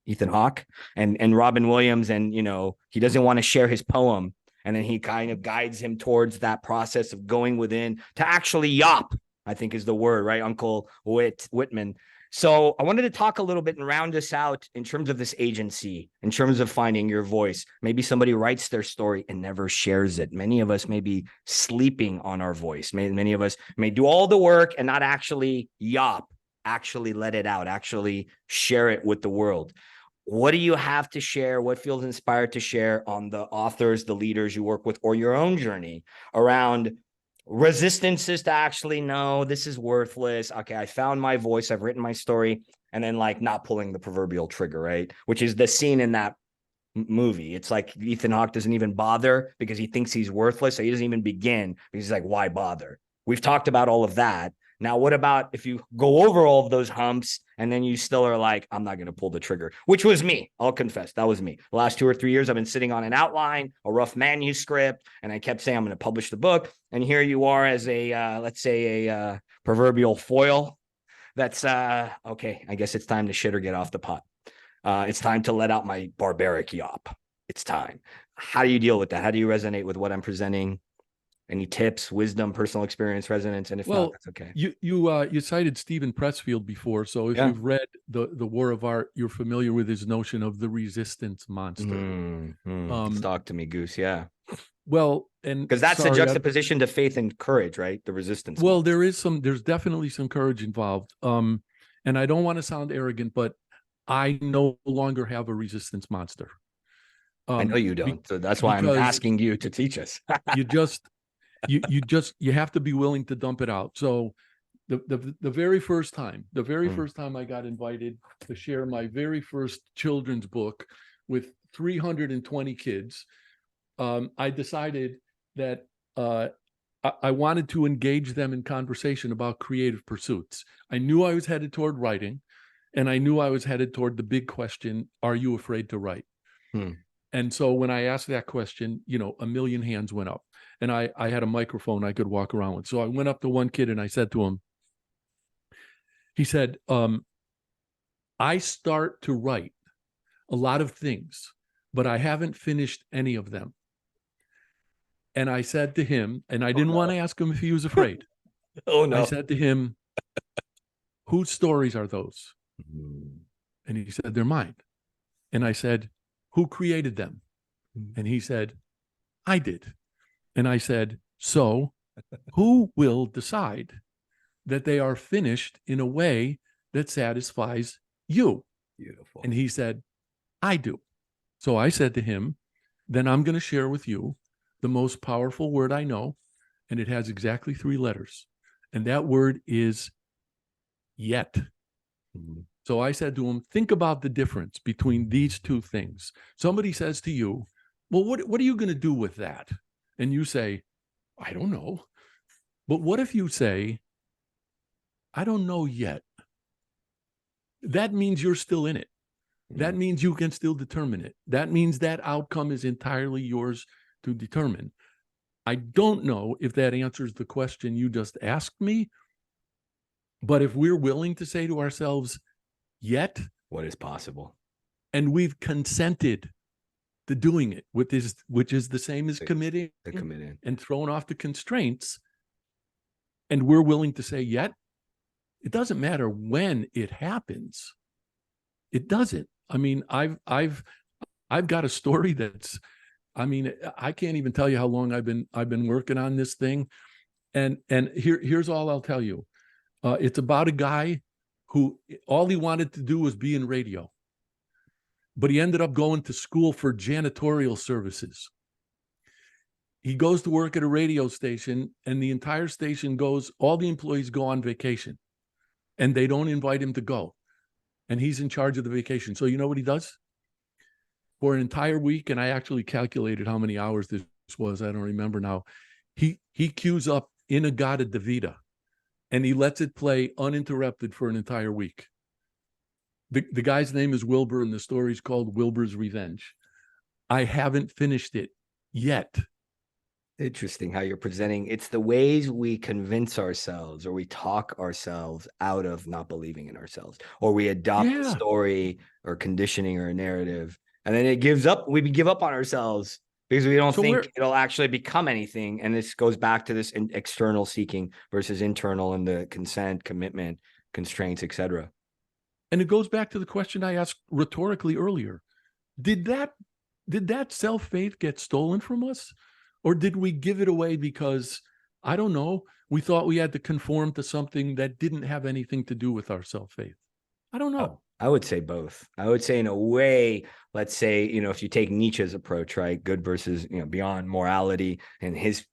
Ethan Hawke and Robin Williams. And, he doesn't want to share his poem. And then he kind of guides him towards that process of going within to actually yop, I think is the word, right? Uncle Whitman. So I wanted to talk a little bit and round us out in terms of this agency, in terms of finding your voice. Maybe somebody writes their story and never shares it. Many of us may be sleeping on our voice. Many of us may do all the work and not actually yop, actually let it out, actually share it with the world. What do you have to share? What feels inspired to share on the authors, the leaders you work with, or your own journey around resistances to actually know this is worthless? Okay, I found my voice, I've written my story, and then like not pulling the proverbial trigger, right? Which is the scene in that movie. It's like Ethan Hawke doesn't even bother because he thinks he's worthless. So he doesn't even begin because he's like, why bother? We've talked about all of that. Now, what about if you go over all of those humps and then you still are like, I'm not going to pull the trigger, which was me. I'll confess. That was me. The last 2 or 3 years, I've been sitting on an outline, a rough manuscript, and I kept saying I'm going to publish the book. And here you are as a, let's say a proverbial foil. That's okay. I guess it's time to shit or get off the pot. It's time to let out my barbaric yop. It's time. How do you deal with that? How do you resonate with what I'm presenting? Any tips, wisdom, personal experience, resonance? And if not, that's okay. You cited Stephen Pressfield before, so if you've read the War of Art, you're familiar with his notion of the resistance monster. Talk to me, Goose. Yeah. Well, and because that's a juxtaposition to faith and courage, right? The resistance. Well, monster. There's definitely some courage involved. And I don't want to sound arrogant, but I no longer have a resistance monster. I know you don't. So that's why I'm asking you to teach us. you have to be willing to dump it out. So the very first time I got invited to share my very first children's book with 320 kids, I decided that I wanted to engage them in conversation about creative pursuits. I knew I was headed toward writing, and I knew I was headed toward the big question, are you afraid to write? And so when I asked that question, a million hands went up, and I had a microphone I could walk around with. So I went up to one kid and I said to him, he said, I start to write a lot of things, but I haven't finished any of them. And I said to him, and I didn't want to ask him if he was afraid. Oh, no. I said to him, whose stories are those? And he said, they're mine. And I said, who created them? And he said, I did. And I said, so who will decide that they are finished in a way that satisfies you? Beautiful. And he said, I do. So I said to him, then I'm going to share with you the most powerful word I know, and it has exactly 3 letters. And that word is yet. So I said to him, think about the difference between these 2 things. Somebody says to you, well, what are you going to do with that? And you say, I don't know. But what if you say, I don't know yet? That means you're still in it. That means you can still determine it. That means that outcome is entirely yours to determine. I don't know if that answers the question you just asked me, but if we're willing to say to ourselves, yet, what is possible? And we've consented to doing it, which is the same as committing and throwing off the constraints, and we're willing to say yet, it doesn't matter when it happens. It doesn't. I mean, I've got a story that's, I can't even tell you how long I've been working on this thing. And here's all I'll tell you. It's about a guy who all he wanted to do was be in radio, but he ended up going to school for janitorial services. He goes to work at a radio station, and the entire station all the employees go on vacation, and they don't invite him to go. And he's in charge of the vacation. So you know what he does? For an entire week, and I actually calculated how many hours this was, I don't remember now, he queues up In-A-Gadda DeVita, and he lets it play uninterrupted for an entire week. The guy's name is Wilbur, and the story's called Wilbur's Revenge. I haven't finished it yet. Interesting how you're presenting. It's the ways we convince ourselves or we talk ourselves out of not believing in ourselves, or we adopt a story or conditioning or a narrative, and then we give up on ourselves because we don't So think it'll actually become anything. And this goes back to this external seeking versus internal, and the consent, commitment, constraints, etc. And it goes back to the question I asked rhetorically earlier. Did that self-faith get stolen from us? Or did we give it away because, I don't know, we thought we had to conform to something that didn't have anything to do with our self-faith? I don't know. I would say both. I would say, in a way, let's say, if you take Nietzsche's approach, right, good versus, beyond morality, and his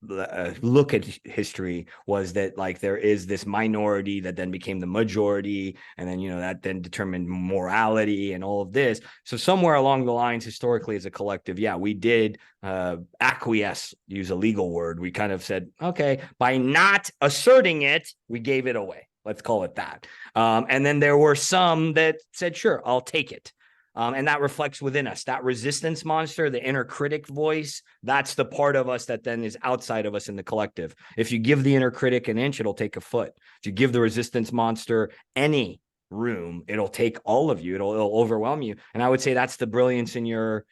look at history was that, like, there is this minority that then became the majority, and then that then determined morality and all of this. So somewhere along the lines, historically, as a collective, we did acquiesce, use a legal word. We kind of said, okay, by not asserting it, we gave it away. Let's call it that. And then there were some that said, sure, I'll take it. And that reflects within us, that resistance monster, the inner critic voice. That's the part of us that then is outside of us in the collective. If you give the inner critic an inch, it'll take a foot. If you give the resistance monster any room, it'll take all of you. It'll overwhelm you. And I would say that's the brilliance in your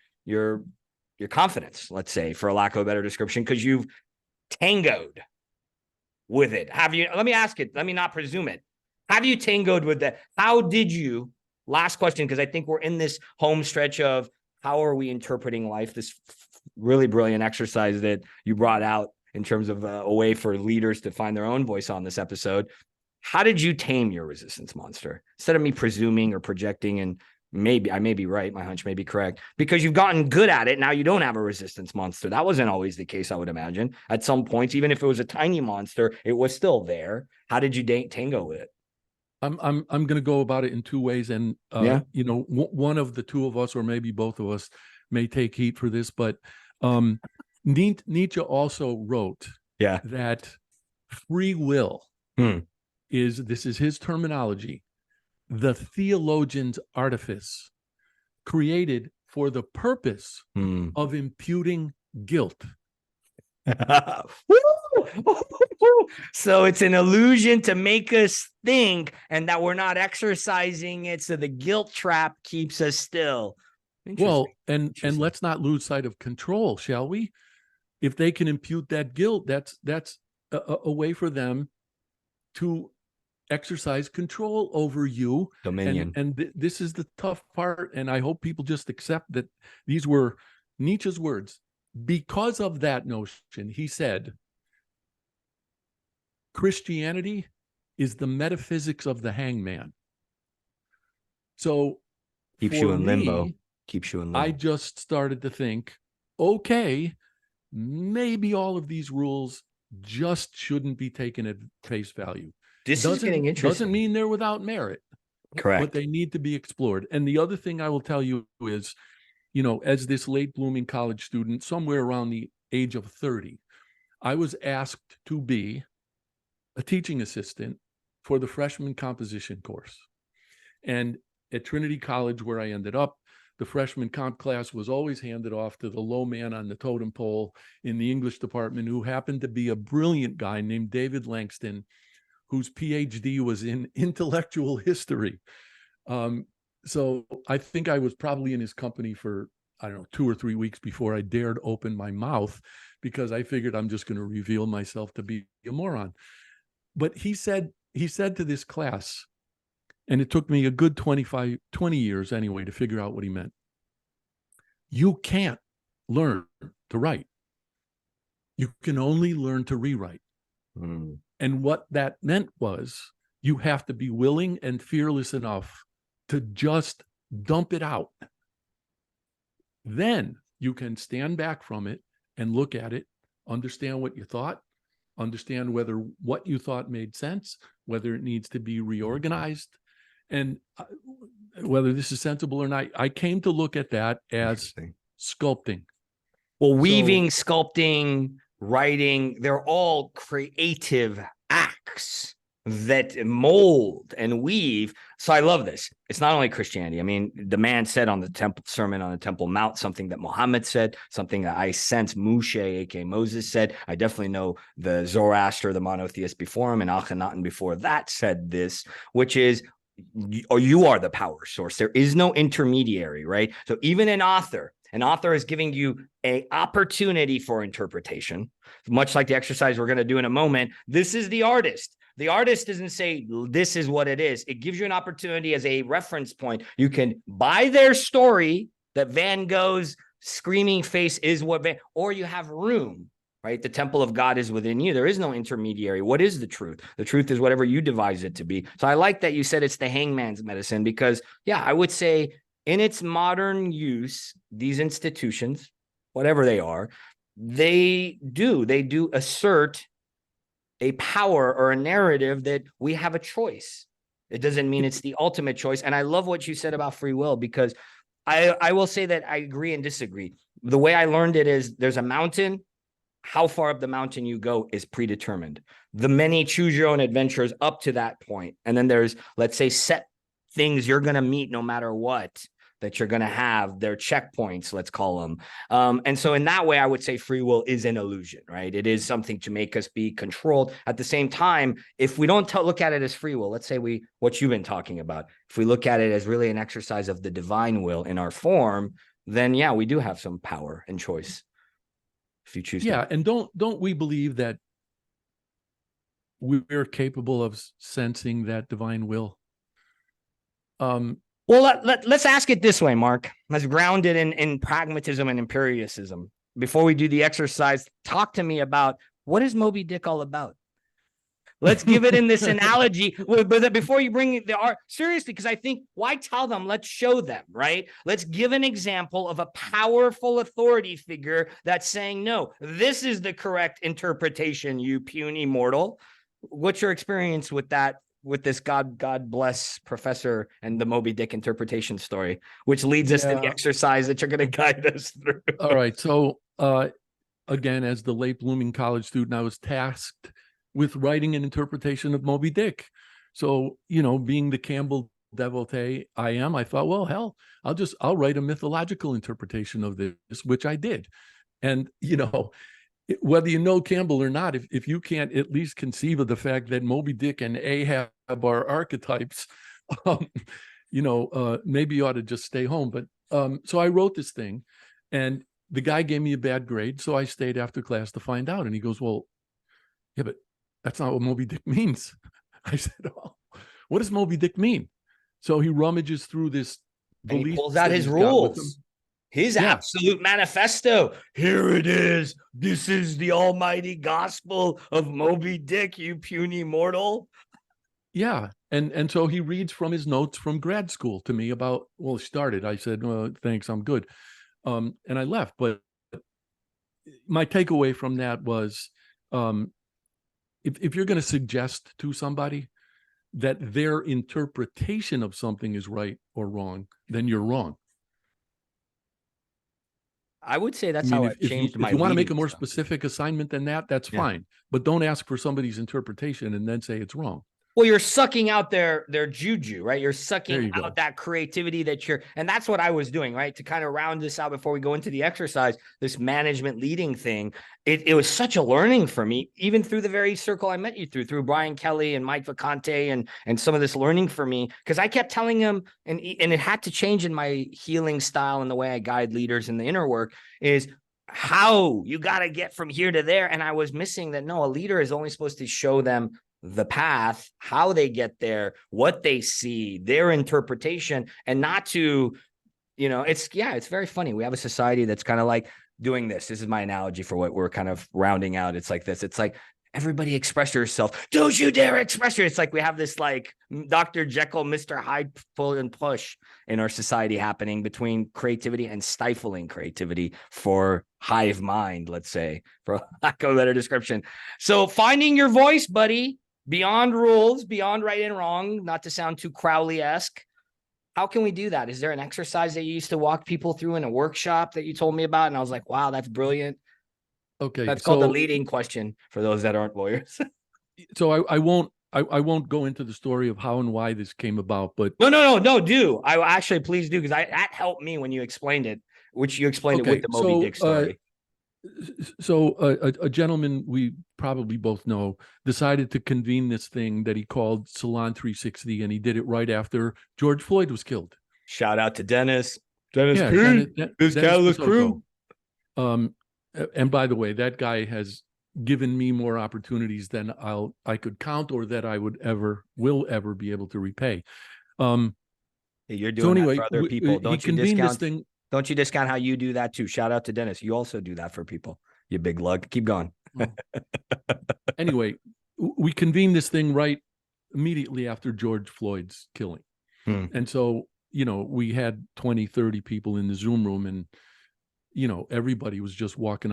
confidence, let's say, for a lack of a better description, because you've tangoed with it. Have you? Let me ask it. Let me not presume it. Have you tangoed with that? How did you? Last question, because I think we're in this home stretch of how are we interpreting life? This really brilliant exercise that you brought out in terms of a way for leaders to find their own voice on this episode. How did you tame your resistance monster? Instead of me presuming or projecting, and maybe I may be right, my hunch may be correct, because you've gotten good at it. Now you don't have a resistance monster. That wasn't always the case, I would imagine. At some points, even if it was a tiny monster, it was still there. How did you tango with it? I'm going to go about it in two ways, and one of the two of us, or maybe both of us, may take heat for this, but Nietzsche also wrote that free will this is his terminology, the theologian's artifice, created for the purpose of imputing guilt. So it's an illusion to make us think, and that we're not exercising it, so the guilt trap keeps us still. Well, and let's not lose sight of control, shall we? If they can impute that guilt, that's a way for them to exercise control over you. Dominion. And this is the tough part, and I hope people just accept that these were Nietzsche's words. Because of that notion, he said, Christianity is the metaphysics of the hangman. So keeps you in limbo. Keeps you in limbo. I just started to think, okay, maybe all of these rules just shouldn't be taken at face value. This is getting interesting. Doesn't mean they're without merit. Correct. But they need to be explored. And the other thing I will tell you is, as this late blooming college student, somewhere around the age of 30, I was asked to be a teaching assistant for the freshman composition course. And at Trinity College, where I ended up, the freshman comp class was always handed off to the low man on the totem pole in the English department, who happened to be a brilliant guy named David Langston, whose PhD was in intellectual history. So I think I was probably in his company for, 2 or 3 weeks before I dared open my mouth, because I figured I'm just going to reveal myself to be a moron. But he said to this class, and it took me a good 20 years anyway to figure out what he meant. You can't learn to write. You can only learn to rewrite. And what that meant was you have to be willing and fearless enough to just dump it out. Then you can stand back from it and look at it, understand what you thought, understand whether what you thought made sense, whether it needs to be reorganized, and whether this is sensible or not. I came to look at that as sculpting. Well, weaving, sculpting, writing, they're all creative acts that mold and weave. So I love this. It's not only Christianity. I mean, the man said on the temple sermon on the Temple Mount, something that Muhammad said, something that I sense Moshe, aka Moses, said. I definitely know the Zoroaster, the monotheist before him, and Akhenaten before that said this, which is, you are the power source. There is no intermediary, right? So even an author An author is giving you an opportunity for interpretation, much like the exercise we're going to do in a moment. This is the artist. The artist doesn't say this is what it is. It gives you an opportunity as a reference point. You can buy their story that Van Gogh's screaming face is what or you have room, right? The temple of God is within you. There is no intermediary. What is the truth? The truth is whatever you devise it to be. So I like that you said it's the hangman's medicine, because yeah, I would say in its modern use, these institutions, whatever they are, they do assert a power or a narrative that we have a choice. It doesn't mean it's the ultimate choice. And I love what you said about free will, because I will say that I agree and disagree. The way I learned it is there's a mountain. How far up the mountain you go is predetermined. The many choose your own adventures up to that point. And then there's, let's say, set things you're going to meet no matter what, that you're going to have their checkpoints, let's call them. And so in that way, I would say free will is an illusion, right? It is something to make us be controlled. At the same time, if we don't look at it as free will, let's say what you've been talking about, if we look at it as really an exercise of the divine will in our form, then yeah, we do have some power and choice if you choose. Yeah. And don't we believe that we're capable of sensing that divine will? Well, let's ask it this way, Mark. Let's ground it in pragmatism and empiricism. Before we do the exercise, talk to me about what is Moby Dick all about? Let's give it in this analogy. But before you bring the art, seriously, because I think, why tell them? Let's show them, right? Let's give an example of a powerful authority figure that's saying, no, this is the correct interpretation, you puny mortal. What's your experience with that? With this God bless professor and the Moby Dick interpretation story, which leads us to the exercise that you're going to guide us through. All right. So again, as the late blooming college student, I was tasked with writing an interpretation of Moby Dick. So, being the Campbell devotee I thought, well, hell, I'll write a mythological interpretation of this, which I did. And, whether you know Campbell or not, if you can't at least conceive of the fact that Moby Dick and Ahab are archetypes, maybe you ought to just stay home. But so I wrote this thing, and the guy gave me a bad grade, so I stayed after class to find out. And he goes, well, yeah, but that's not what Moby Dick means. I said, oh, what does Moby Dick mean? So he rummages through this. And he pulls out his rules. His absolute manifesto. Here it is. This is the almighty gospel of Moby Dick, you puny mortal. Yeah. And so he reads from his notes from grad school to me about, well, it started. I said, well, thanks, I'm good. And I left. But my takeaway from that was, if you're going to suggest to somebody that their interpretation of something is right or wrong, then you're wrong. I would say that's how it changed my. If you want to make a more specific assignment than that, that's fine. But don't ask for somebody's interpretation and then say it's wrong. Well, you're sucking out their juju, right? You're sucking out that creativity and that's what I was doing, right? To kind of round this out before we go into the exercise, this management leading thing, it was such a learning for me, even through the very circle I met you through Brian Kelly and Mike Vacante and some of this learning for me, because I kept telling him, and it had to change in my healing style and the way I guide leaders in the inner work, is how you got to get from here to there. And I was missing that. No, a leader is only supposed to show them the path, how they get there, what they see, their interpretation, and not to, it's very funny. We have a society that's kind of like doing this. This is my analogy for what we're kind of rounding out. It's like this. It's like, everybody express yourself. Don't you dare express yourself. It's like we have this like Dr. Jekyll, Mr. Hyde pull and push in our society happening between creativity and stifling creativity for hive mind, let's say, for lack of a better description. So finding your voice, buddy, beyond rules, beyond right and wrong, not to sound too Crowley-esque. How can we do that? Is there an exercise that you used to walk people through in a workshop that you told me about? And I was like, wow, that's brilliant. Okay. That's called the leading question for those that aren't lawyers. So I won't go into the story of how and why this came about, but no, do. I actually please do, because that helped me when you explained it, which you explained it with the Moby Dick story. So a gentleman we probably both know decided to convene this thing that he called Salon 360, and he did it right after George Floyd was killed. Shout out to Dennis. Dennis Yeah, P. This Dennis Catalyst Pasocco. crew. And by the way, that guy has given me more opportunities than I could count or that I will ever be able to repay. Hey, you're doing anyway, that for other people. Don't you convened discount this thing. Don't you discount how you do that too? Shout out to Dennis. You also do that for people. You big lug. Keep going. Anyway, we convened this thing right immediately after George Floyd's killing. And so, we had 20, 30 people in the Zoom room, and, everybody was just walking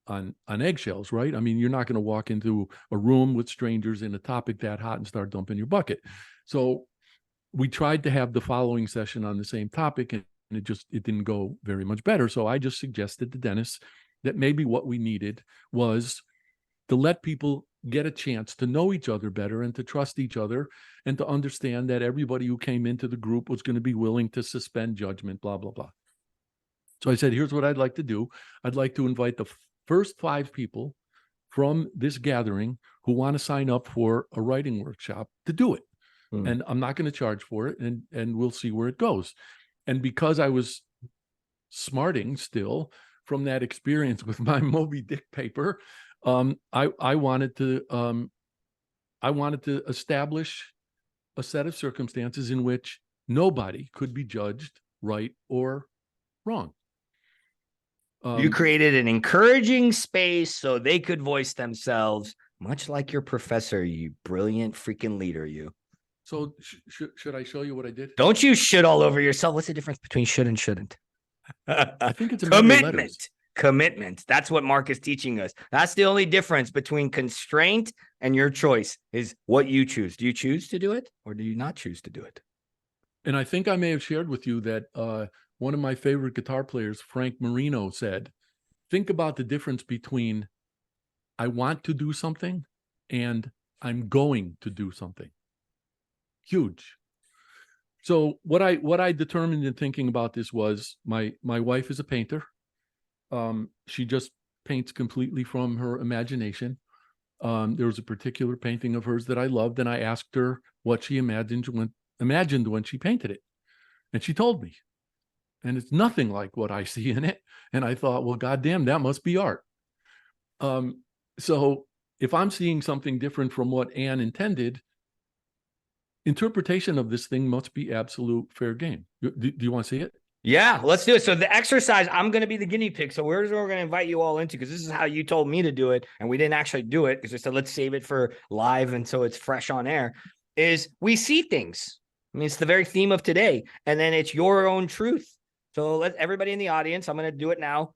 on eggshells, right? I mean, you're not going to walk into a room with strangers in a topic that hot and start dumping your bucket. So we tried to have the following session on the same topic, and it didn't go very much better. So I just suggested to Dennis that maybe what we needed was to let people get a chance to know each other better and to trust each other and to understand that everybody who came into the group was going to be willing to suspend judgment, blah, blah, blah. So I said, here's what I'd like to do. I'd like to invite the first 5 people from this gathering who want to sign up for a writing workshop to do it. And I'm not going to charge for it, and we'll see where it goes. And because I was smarting still from that experience with my Moby Dick paper, I wanted to establish a set of circumstances in which nobody could be judged right or wrong. You created an encouraging space so they could voice themselves, much like your professor, you brilliant freaking leader, you. So should I show you what I did? Don't you shit all over yourself. What's the difference between should and shouldn't? I think it's a commitment. Commitment. That's what Mark is teaching us. That's the only difference between constraint and your choice is what you choose. Do you choose to do it or do you not choose to do it? And I think I may have shared with you that one of my favorite guitar players, Frank Marino, said, think about the difference between I want to do something and I'm going to do something. Huge. So what I determined in thinking about this was my wife is a painter. She just paints completely from her imagination. There was a particular painting of hers that I loved, and I asked her what she imagined when she painted it. And she told me. And it's nothing like what I see in it. And I thought, well, goddamn, that must be art. So if I'm seeing something different from what Anne intended, interpretation of this thing must be absolute fair game. Do you want to see it? Yeah, let's do it. So the exercise, I'm going to be the guinea pig. So we're going to invite you all into, because this is how you told me to do it. And we didn't actually do it because I said, let's save it for live. And so it's fresh on air, is we see things. I mean, it's the very theme of today. And then it's your own truth. So let everybody in the audience, I'm going to do it now.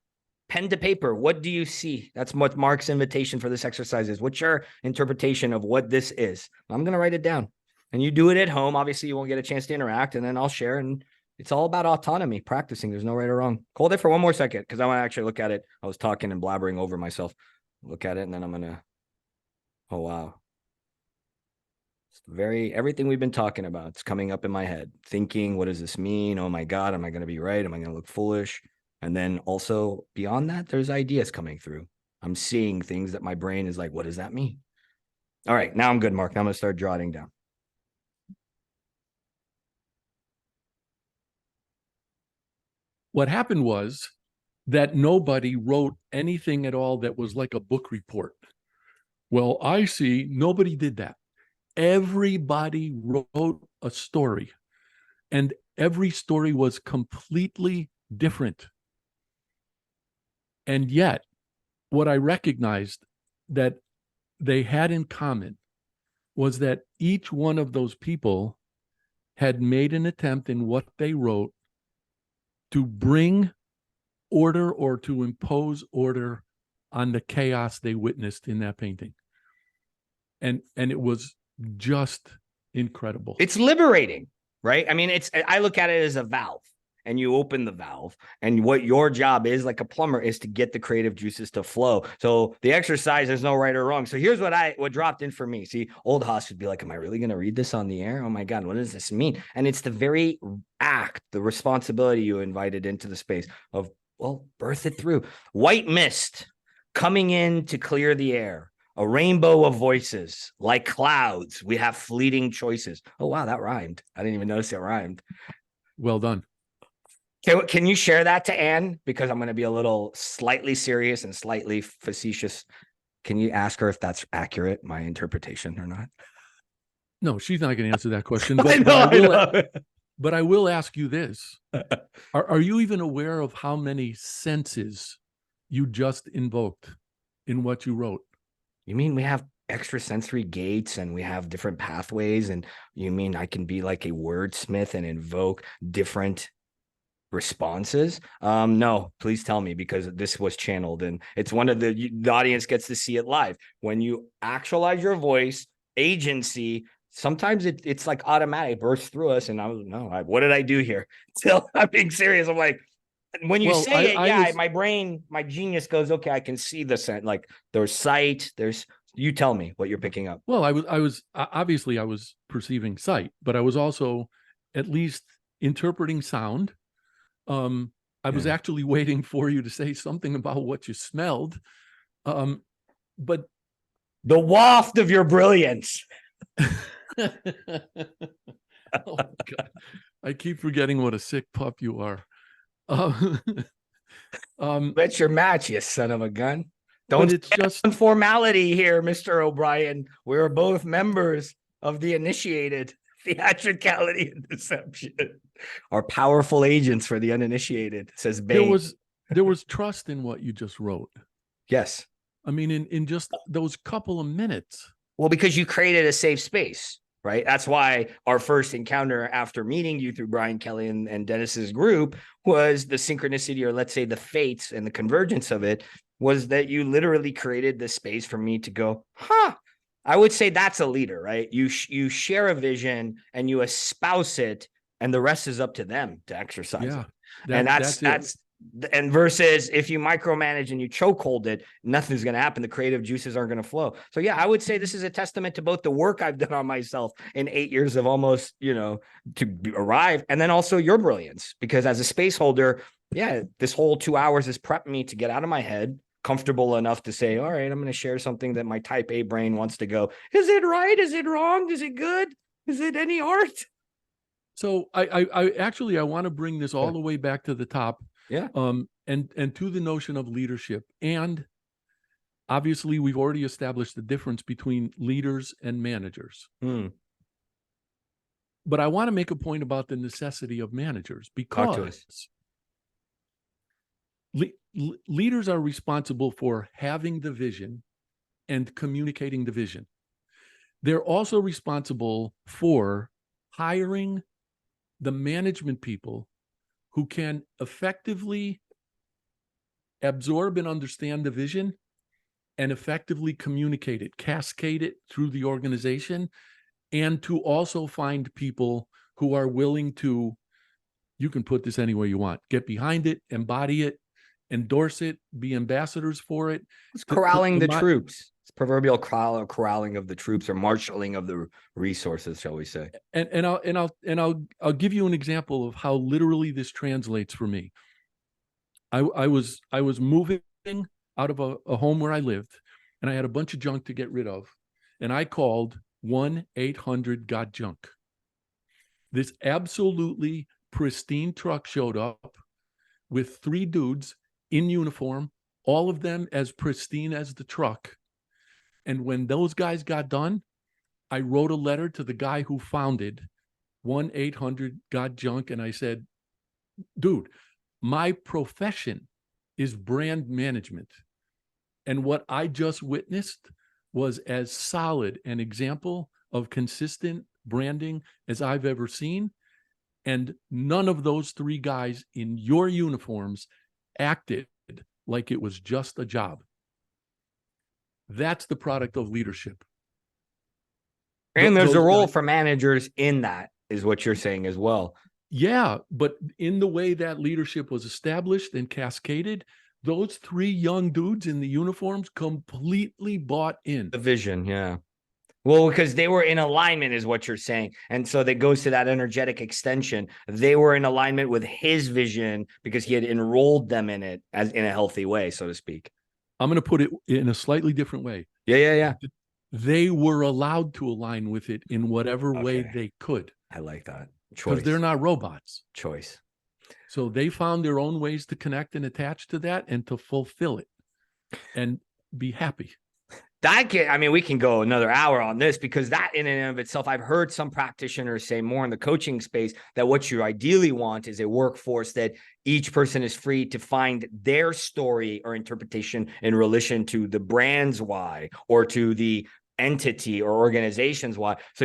Pen to paper. What do you see? That's what Mark's invitation for this exercise is. What's your interpretation of what this is? I'm going to write it down. And you do it at home. Obviously, you won't get a chance to interact, and then I'll share. And it's all about autonomy, practicing. There's no right or wrong. Hold it for one more second, because I want to actually look at it. I was talking and blabbering over myself. Look at it, and then I'm going to, oh, wow. It's everything we've been talking about. It's coming up in my head. Thinking, what does this mean? Oh, my God, am I going to be right? Am I going to look foolish? And then also beyond that, there's ideas coming through. I'm seeing things that my brain is like, what does that mean? All right, now I'm good, Mark. Now I'm going to start jotting down. What happened was that nobody wrote anything at all that was like a book report. Well, I see nobody did that. Everybody wrote a story, and every story was completely different. And yet, what I recognized that they had in common was that each one of those people had made an attempt in what they wrote to bring order or to impose order on the chaos they witnessed in that painting. And it was just incredible. It's liberating, right? I mean, I look at it as a valve, and you open the valve, and what your job is, like a plumber, is to get the creative juices to flow. So the exercise, there's no right or wrong. So here's what dropped in for me. See, old Haas would be like, am I really going to read this on the air? Oh my God, what does this mean? And it's the very act, the responsibility you invited into the space of, well, birth it through. White mist coming in to clear the air. A rainbow of voices, like clouds. We have fleeting choices. Oh, wow, that rhymed. I didn't even notice it rhymed. Well done. Can you share that to Anne? Because I'm going to be a little slightly serious and slightly facetious. Can you ask her if that's accurate, my interpretation or not? No, she's not going to answer that question. I know. But I will ask you this. Are you even aware of how many senses you just invoked in what you wrote? You mean we have extrasensory gates and we have different pathways? And you mean I can be like a wordsmith and invoke different responses? No, please tell me, because this was channeled and it's one of the audience gets to see it live. When you actualize your voice, agency, sometimes it's like automatic, bursts through us. And I was, no, what did I do here? Still, I'm being serious. I'm like, when you say it, my brain, my genius goes, okay, I can see the scent. Like there's sight, you tell me what you're picking up. Well, I was obviously I was perceiving sight, but I was also at least interpreting sound. I was actually waiting for you to say something about what you smelled. But the waft of your brilliance. Oh God. I keep forgetting what a sick pup you are. That's your match, you son of a gun. Don't, it's just formality here, Mr. O'Brien. We're both members of the initiated. Theatricality and deception are powerful agents for the uninitiated, says Bane. There was trust in what you just wrote. Yes. I mean, in just those couple of minutes. Well, because you created a safe space, right? That's why our first encounter after meeting you through Brian Kelly and Dennis's group was the synchronicity, or let's say the fates and the convergence of it, was that you literally created this space for me to go, I would say that's a leader, right? You share a vision and you espouse it, and the rest is up to them to exercise it. And that's and versus if you micromanage and you chokehold it, nothing's going to happen. The creative juices aren't going to flow. So yeah, I would say this is a testament to both the work I've done on myself in 8 years of almost, to arrive, and then also your brilliance, because as a space holder, this whole 2 hours has prepped me to get out of my head, comfortable enough to say, all right, I'm going to share something that my type A brain wants to go, is it right? Is it wrong? Is it good? Is it any art? So I actually want to bring this all the way back to the top. Yeah. And to the notion of leadership. And obviously we've already established the difference between leaders and managers. But I want to make a point about the necessity of managers, because leaders are responsible for having the vision and communicating the vision. They're also responsible for hiring the management people who can effectively absorb and understand the vision and effectively communicate it, cascade it through the organization, and to also find people who are willing to, you can put this any way you want, get behind it, embody it, endorse it, be ambassadors for it. It's corralling the troops. It's proverbial corralling of the troops, or marshaling of the resources, shall we say? And I'll give you an example of how literally this translates for me. I was moving out of a home where I lived, and I had a bunch of junk to get rid of, and I called 1-800-GOT-JUNK. This absolutely pristine truck showed up with 3 dudes in uniform, all of them as pristine as the truck. And when those guys got done, I wrote a letter to the guy who founded 1-800-GOT-JUNK, and I said, dude, my profession is brand management. And what I just witnessed was as solid an example of consistent branding as I've ever seen. And none of those 3 guys in your uniforms acted like it was just a job. That's the product of leadership. And there's a role for managers in that, is what you're saying as well. Yeah, but in the way that leadership was established and cascaded, those 3 young dudes in the uniforms completely bought in. The vision, yeah. Well, because they were in alignment, is what you're saying. And so that goes to that energetic extension. They were in alignment with his vision because he had enrolled them in it as in a healthy way, so to speak. I'm going to put it in a slightly different way. Yeah. They were allowed to align with it in whatever way they could. I like that. Choice. Because they're not robots. Choice. So they found their own ways to connect and attach to that and to fulfill it and be happy. We can go another hour on this, because that in and of itself, I've heard some practitioners say more in the coaching space that what you ideally want is a workforce that each person is free to find their story or interpretation in relation to the brand's why, or to the entity or organization's why. So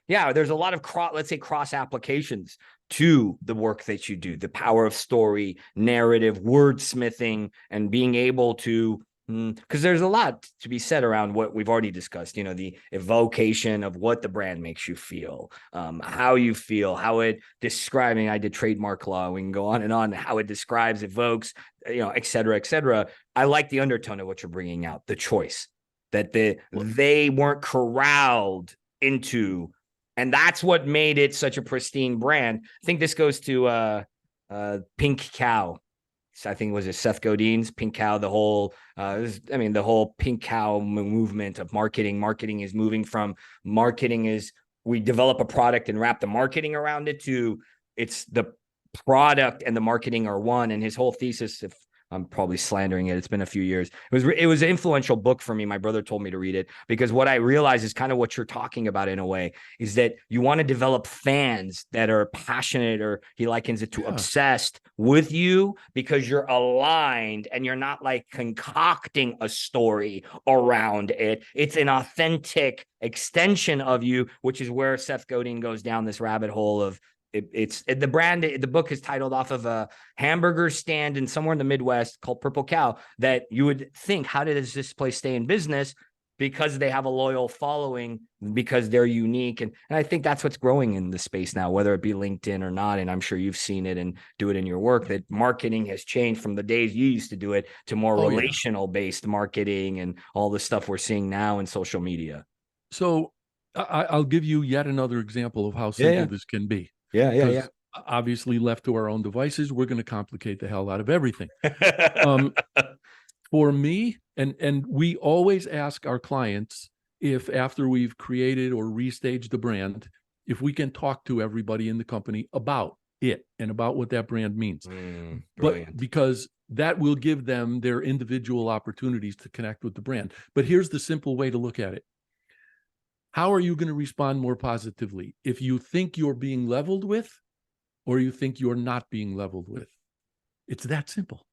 there's a lot of cross applications to the work that you do, the power of story, narrative, wordsmithing, and being able to, because there's a lot to be said around what we've already discussed, the evocation of what the brand makes you feel, how you feel, how it describing, I did trademark law, we can go on and on, how it describes, evokes, et cetera, et cetera. I like the undertone of what you're bringing out, the choice that they weren't corralled into. And that's what made it such a pristine brand. I think this goes to Pink Cow. I think was it Seth Godin's Pink Cow, the whole Pink Cow movement of marketing. Marketing is moving from we develop a product and wrap the marketing around it, to it's the product and the marketing are one. And his whole thesis, if I'm probably slandering it, it's been a few years, it was an influential book for me. My brother told me to read it, because what I realized is kind of what you're talking about in a way, is that you want to develop fans that are passionate, or he likens it to obsessed with you, because you're aligned and you're not like concocting a story around it. It's an authentic extension of you, which is where Seth Godin goes down this rabbit hole of the book is titled off of a hamburger stand in somewhere in the Midwest called Purple Cow, that you would think, how does this place stay in business? Because they have a loyal following, because they're unique. And I think that's what's growing in the space now, whether it be LinkedIn or not. And I'm sure you've seen it and do it in your work, that marketing has changed from the days you used to do it to more relational based marketing and all the stuff we're seeing now in social media. So I'll give you yet another example of how simple this can be. Yeah. Obviously, left to our own devices, we're going to complicate the hell out of everything. For me, and we always ask our clients, if after we've created or restaged the brand, if we can talk to everybody in the company about it and about what that brand means. But because that will give them their individual opportunities to connect with the brand. But here's the simple way to look at it. How are you going to respond more positively if you think you're being leveled with, or you think you're not being leveled with? It's that simple.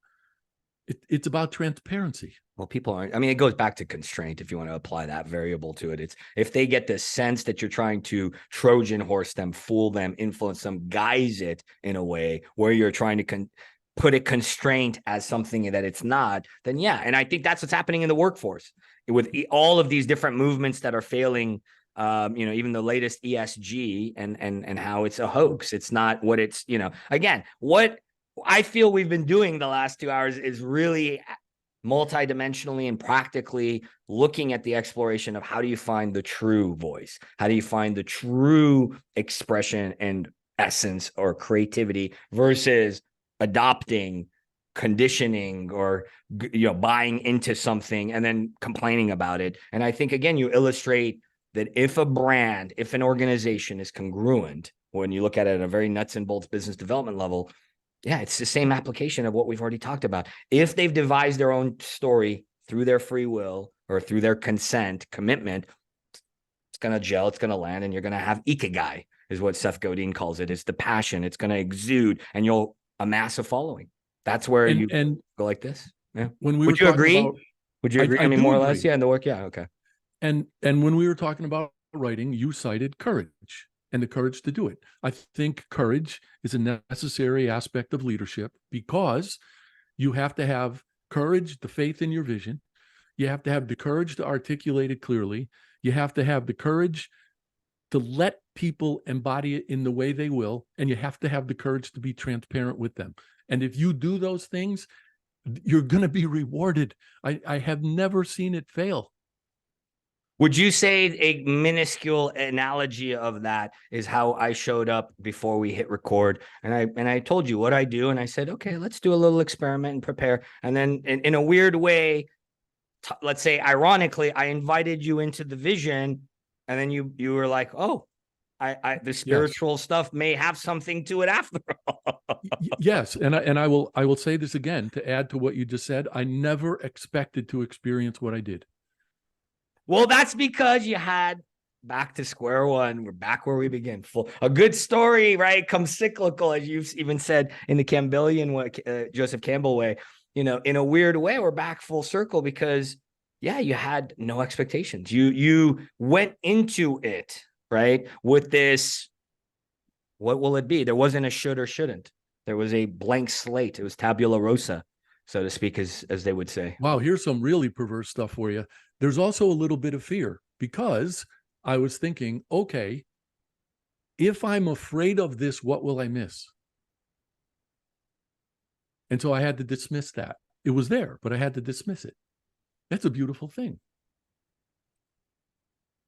It's about transparency. Well, people aren't. It goes back to constraint. If you want to apply that variable to it, it's if they get the sense that you're trying to Trojan horse them, fool them, influence them, guise it in a way where you're trying to put a constraint as something that it's not, then yeah. And I think that's what's happening in the workforce with all of these different movements that are failing. Even the latest ESG and how it's a hoax. It's not what it's, again, what I feel we've been doing the last 2 hours is really multidimensionally and practically looking at the exploration of how do you find the true voice? How do you find the true expression and essence or creativity versus adopting conditioning or buying into something and then complaining about it. And I think, again, you illustrate that if an organization is congruent, when you look at it at a very nuts and bolts business development level, yeah, it's the same application of what we've already talked about. If they've devised their own story through their free will or through their commitment, it's going to gel, it's going to land, and you're going to have ikigai, is what Seth Godin calls it. It's the passion. It's going to exude, and you'll amass a following. That's where you go like this. Yeah. Would you agree? Would you agree? I mean, more or less. Yeah. In the work. Yeah. Okay. And when we were talking about writing, you cited courage and the courage to do it. I think courage is a necessary aspect of leadership, because you have to have courage, the faith in your vision. You have to have the courage to articulate it clearly. You have to have the courage to let people embody it in the way they will. And you have to have the courage to be transparent with them. And if you do those things, you're going to be rewarded. I have never seen it fail. Would you say a minuscule analogy of that is how I showed up before we hit record? And I told you what I do. And I said, okay, let's do a little experiment and prepare. And then in a weird way, let's say, ironically, I invited you into the vision. And then you were like, oh, the spiritual stuff may have something to it after all. Yes, and I will say this again to add to what you just said. I never expected to experience what I did. Well, that's because you had back to square one. We're back where we begin. A good story, right, comes cyclical, as you've even said in the Campbellian way, Joseph Campbell way. You know, in a weird way, we're back full circle because, yeah, you had no expectations. You went into it, right, with this, what will it be? There wasn't a should or shouldn't. There was a blank slate. It was tabula rasa, so to speak, as they would say. Wow, here's some really perverse stuff for you. There's also a little bit of fear because I was thinking, okay, if I'm afraid of this, what will I miss? And so I had to dismiss that. It was there, but I had to dismiss it. That's a beautiful thing.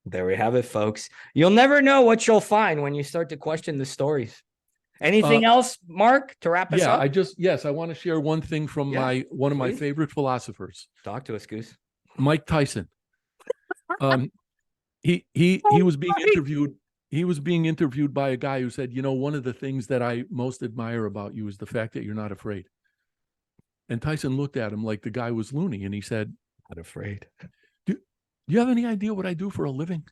There we have it, folks. You'll never know what you'll find when you start to question the stories. Anything else, Mark, to wrap us up? I want to share one thing from one of my favorite philosophers. Talk to us, Goose. Mike Tyson. He was being interviewed. He was being interviewed by a guy who said, you know, one of the things that I most admire about you is the fact that you're not afraid. And Tyson looked at him like the guy was loony, and he said, "Not afraid. Do you have any idea what I do for a living?"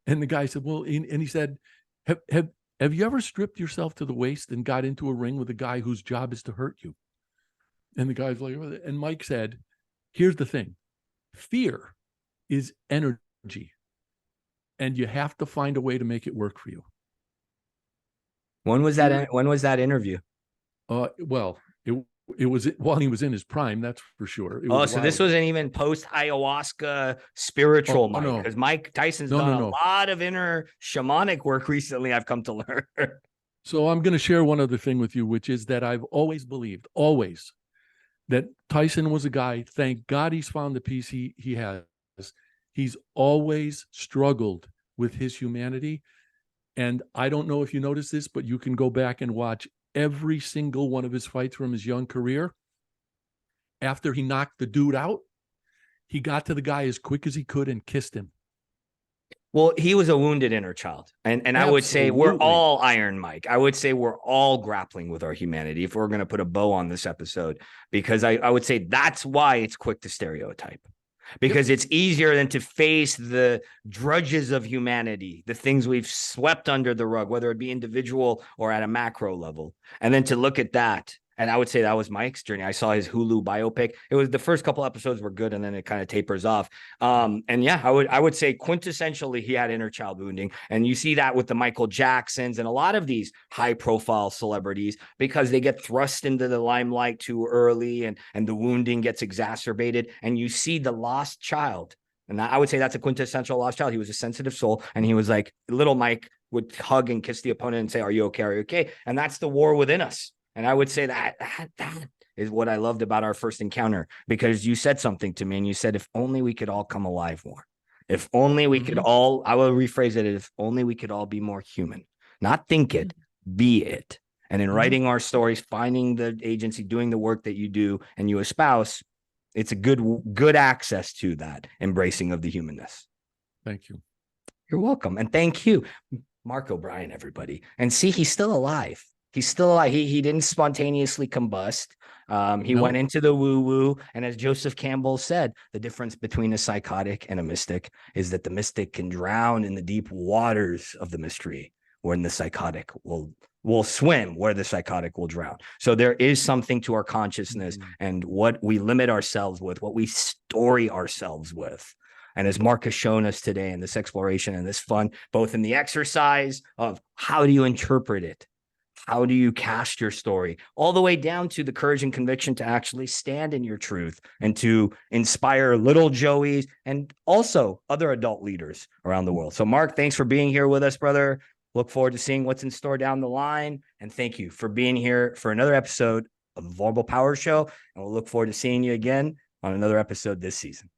And the guy said, "Well," and he said, Have you ever stripped yourself to the waist and got into a ring with a guy whose job is to hurt you?" And the guy's like, and Mike said, "Here's the thing. Fear is energy, and you have to find a way to make it work for you." When was that interview? Well, it was while he was in his prime, that's for sure. So this wasn't even post ayahuasca spiritual Mike, because Mike Tyson's done a lot of inner shamanic work recently, I've come to learn. So I'm going to share one other thing with you, which is that I've always believed, that Tyson was a guy, thank God he's found the peace he has. He's always struggled with his humanity. And I don't know if you noticed this, but you can go back and watch every single one of his fights from his young career. After he knocked the dude out, he got to the guy as quick as he could and kissed him. Well, he was a wounded inner child. And I would say we're all Iron Mike. I would say we're all grappling with our humanity if we're going to put a bow on this episode, because I would say that's why it's quick to stereotype. Because it's easier than to face the drudges of humanity, the things we've swept under the rug, whether it be individual or at a macro level. And then to look at that. And I would say that was Mike's journey. I saw his Hulu biopic. It was the first couple episodes were good, and then it kind of tapers off. And yeah, I would say quintessentially he had inner child wounding. And you see that with the Michael Jacksons and a lot of these high profile celebrities, because they get thrust into the limelight too early, and the wounding gets exacerbated. And you see the lost child. And I would say that's a quintessential lost child. He was a sensitive soul, and he was like, little Mike would hug and kiss the opponent and say, "Are you okay? Are you okay?" And that's the war within us. And I would say that is what I loved about our first encounter, because you said something to me and you said, if only we could all come alive more. If only we could all, I will rephrase it, if only we could all be more human, not think it, be it. And in writing our stories, finding the agency, doing the work that you do and you espouse, it's a good access to that embracing of the humanness. Thank you. You're welcome. And thank you, Mark O'Brien, everybody. And see, he's still alive. He's still alive. He didn't spontaneously combust. He went into the woo-woo. And as Joseph Campbell said, the difference between a psychotic and a mystic is that the mystic can drown in the deep waters of the mystery, when the psychotic will swim where the psychotic will drown. So there is something to our consciousness and what we limit ourselves with, what we story ourselves with. And as Mark has shown us today in this exploration and this fun, both in the exercise of how do you interpret it, how do you cast your story, all the way down to the courage and conviction to actually stand in your truth and to inspire little Joeys and also other adult leaders around the world. So Mark, thanks for being here with us, brother. Look forward to seeing what's in store down the line. And thank you for being here for another episode of the Vulnerable Power Show. And we'll look forward to seeing you again on another episode this season.